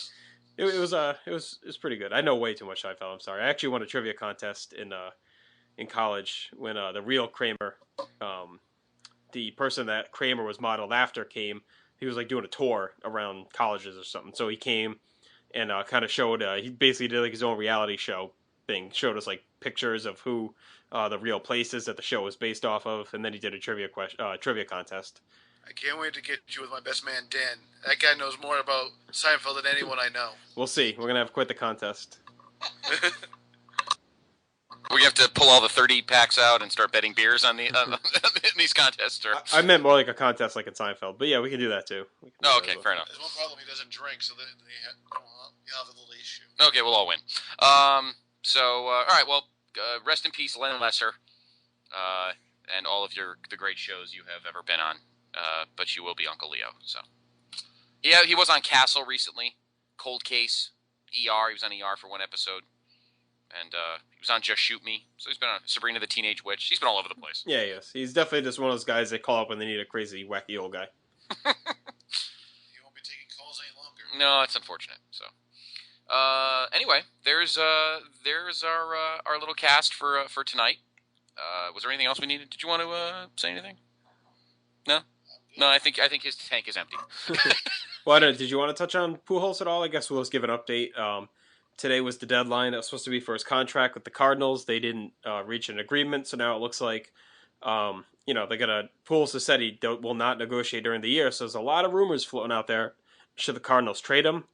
it was pretty good. I know way too much Seinfeld. I'm sorry. I actually won a trivia contest in college when the real Kramer, the person that Kramer was modeled after, came. He was like doing a tour around colleges or something. So he came and kind of showed. He basically did like his own reality show thing. Showed us like pictures of who the real places that the show was based off of, and then he did a trivia contest. I can't wait to get you with my best man Dan. That guy knows more about Seinfeld than anyone I know. We'll see. We're gonna have quite the contest. We have to pull all the 30 packs out and start betting beers on these contests. Or... I meant more like a contest like in Seinfeld, but yeah, we can do that too. Okay, fair enough. There's one problem: he doesn't drink, so then he'll have a little issue. Okay, we'll all win. All right. Well, rest in peace, Len Lesser, and all of the great shows you have ever been on. But you will be Uncle Leo. So, yeah, he was on Castle recently. Cold Case, ER. He was on ER for one episode. And he was on Just Shoot Me. So he's been on Sabrina the Teenage Witch. He's been all over the place. Yeah, yes. He's definitely just one of those guys they call up when they need a crazy, wacky old guy. He won't be taking calls any longer. No, it's unfortunate. So, anyway, there's our little cast for tonight. Was there anything else we needed? Did you want to say anything? No. No, I think his tank is empty. Well, I don't know. Did you want to touch on Pujols at all? I guess we'll just give an update. Today was the deadline that was supposed to be for his contract with the Cardinals. They didn't reach an agreement, so now it looks like, they're gonna. Pujols has said he will not negotiate during the year. So there's a lot of rumors floating out there. Should the Cardinals trade him?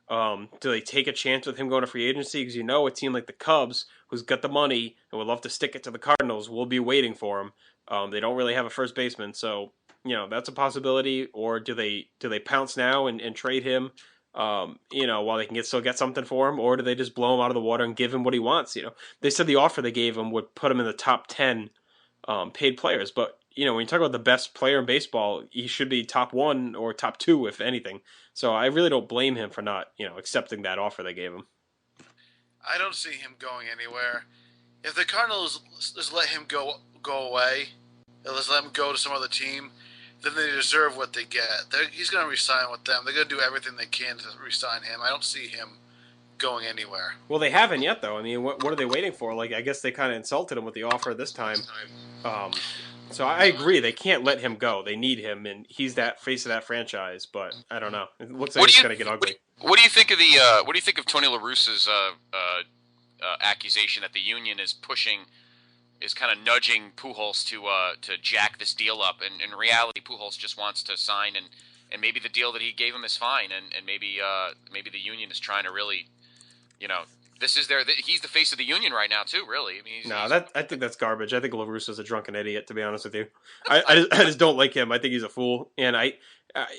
Do they take a chance with him going to free agency? Because a team like the Cubs, who's got the money and would love to stick it to the Cardinals, will be waiting for him. They don't really have a first baseman, so that's a possibility. Or do they pounce now and trade him? While they can still get something for him, or do they just blow him out of the water and give him what he wants? They said the offer they gave him would put him in the top 10 paid players, but when you talk about the best player in baseball, he should be top one or top two, if anything. So I really don't blame him for not, accepting that offer they gave him. I don't see him going anywhere. If the Cardinals just let him go away, let's let him go to some other team, then they deserve what they get. He's going to resign with them. They're going to do everything they can to resign him. I don't see him going anywhere. Well, they haven't yet, though. I mean, what are they waiting for? Like, I guess they kind of insulted him with the offer this time. So I agree. They can't let him go. They need him, and he's that face of that franchise. But I don't know. It looks like it's going to get ugly. What do you think of What do you think of Tony La Russa's accusation that the union is kind of nudging Pujols to jack this deal up? And in reality, Pujols just wants to sign, and maybe the deal that he gave him is fine, and maybe the union is trying to really, he's the face of the union right now too. Really, I mean, I think that's garbage. I think La Russa's a drunken idiot, to be honest with you. I just don't like him. I think he's a fool. And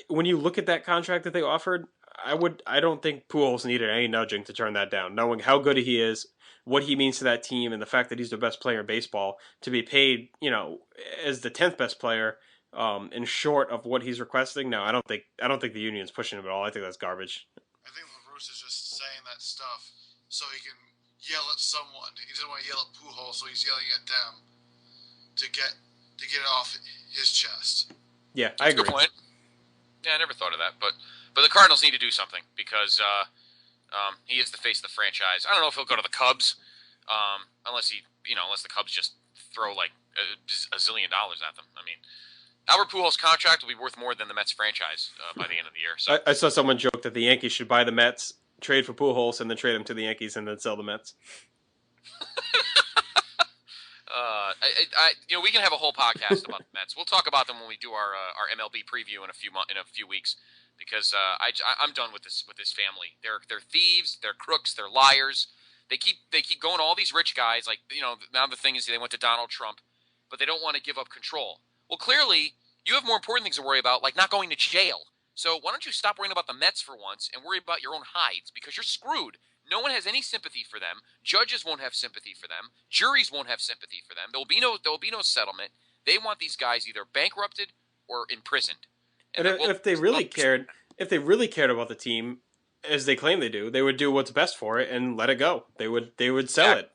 when you look at that contract that they offered, I don't think Pujols needed any nudging to turn that down. Knowing how good he is, what he means to that team, and the fact that he's the best player in baseball, to be paid, as the 10th best player, and short of what he's requesting. No, I don't think the union's pushing him at all. I think that's garbage. I think La Russa's just saying that stuff so he can yell at someone. He doesn't want to yell at Pujols, so he's yelling at them to get it off his chest. Yeah, I agree. Good point. Yeah, I never thought of that, but the Cardinals need to do something because he is the face of the franchise. I don't know if he'll go to the Cubs, unless the Cubs just throw like a zillion dollars at them. I mean, Albert Pujols' contract will be worth more than the Mets franchise by the end of the year. So I saw someone joke that the Yankees should buy the Mets, trade for Pujols, and then trade him to the Yankees, and then sell the Mets. We can have a whole podcast about the Mets. We'll talk about them when we do our MLB preview in a few weeks, because I'm done with this family. They're thieves, they're crooks, they're liars. They keep going to all these rich guys. Like, now the thing is they went to Donald Trump, but they don't want to give up control. Well, clearly you have more important things to worry about, like not going to jail. So why don't you stop worrying about the Mets for once and worry about your own hides, because you're screwed. No one has any sympathy for them. Judges won't have sympathy for them. Juries won't have sympathy for them. There will be no settlement. They want these guys either bankrupted or imprisoned. And if they really cared about the team, as they claim they do, they would do what's best for it and let it go. They would sell it.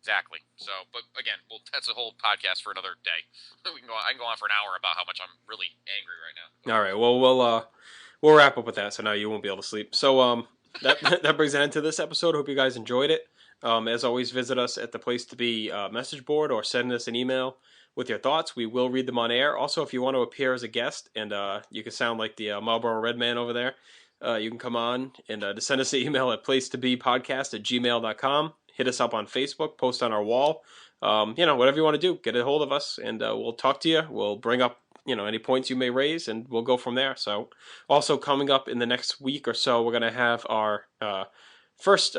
Exactly. So, but again, that's a whole podcast for another day. I can go on for an hour about how much I'm really angry right now. All right. Well, we'll wrap up with that. So now you won't be able to sleep. So that brings an end to this episode. Hope you guys enjoyed it. As always, visit us at the Place to Be message board, or send us an email with your thoughts. We will read them on air. Also, if you want to appear as a guest and you can sound like the Marlboro Red Man over there, you can come on and to send us an email at placetobepodcast@gmail.com. Hit us up on Facebook, post on our wall. Whatever you want to do, get a hold of us, and we'll talk to you. We'll bring up any points you may raise, and we'll go from there. So, also coming up in the next week or so, we're going to have our first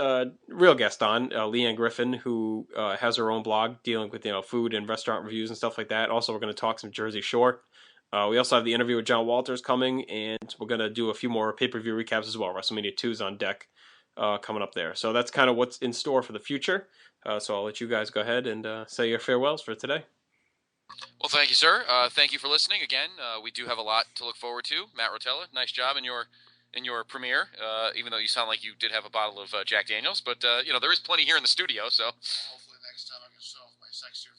real guest on, Leanne Griffin, who has her own blog dealing with food and restaurant reviews and stuff like that. Also, we're going to talk some Jersey Shore. We also have the interview with John Walters coming, and we're going to do a few more pay-per-view recaps as well. WrestleMania 2 is on deck coming up there. So that's kind of what's in store for the future. So I'll let you guys go ahead and say your farewells for today. Well, thank you, sir. Thank you for listening. Again, we do have a lot to look forward to. Matt Rotella, nice job in your premiere, even though you sound like you did have a bottle of Jack Daniels. But, there is plenty here in the studio, so. Hopefully next time I can show off my sexier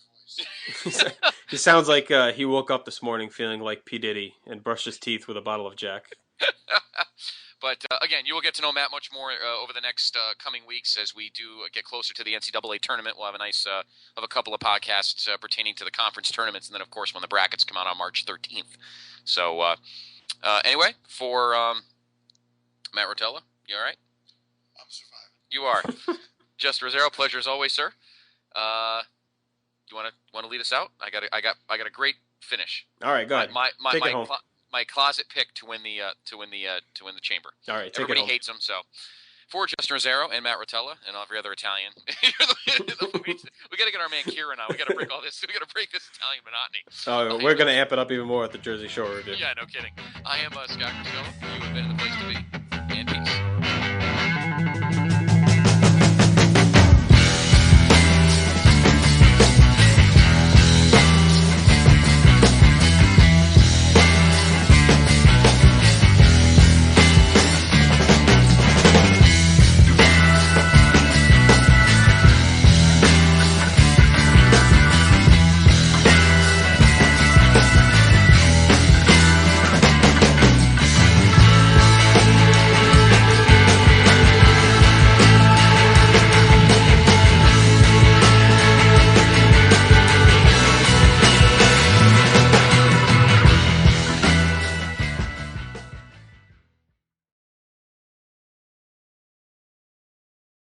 voice. He sounds like he woke up this morning feeling like P. Diddy and brushed his teeth with a bottle of Jack. But, again, you will get to know Matt much more over the next coming weeks as we do get closer to the NCAA tournament. We'll have a couple of podcasts pertaining to the conference tournaments, and then, of course, when the brackets come out on March 13th. So, anyway, for Matt Rotella, you all right? I'm surviving. You are. Just Rosero, pleasure as always, sir. You want to lead us out? I got a great finish. All right, go ahead. Take it home. My closet pick to win the chamber. All right, take Everybody it home. hates him, so for Justin Rosero and Matt Rotella and every other Italian, we got to get our man Kieran on. We got to break all this. We got to break this Italian monotony. Oh, we're gonna amp it up even more at the Jersey Shore review. Yeah, no kidding. I am Scott Crisella. You have been in the place to be.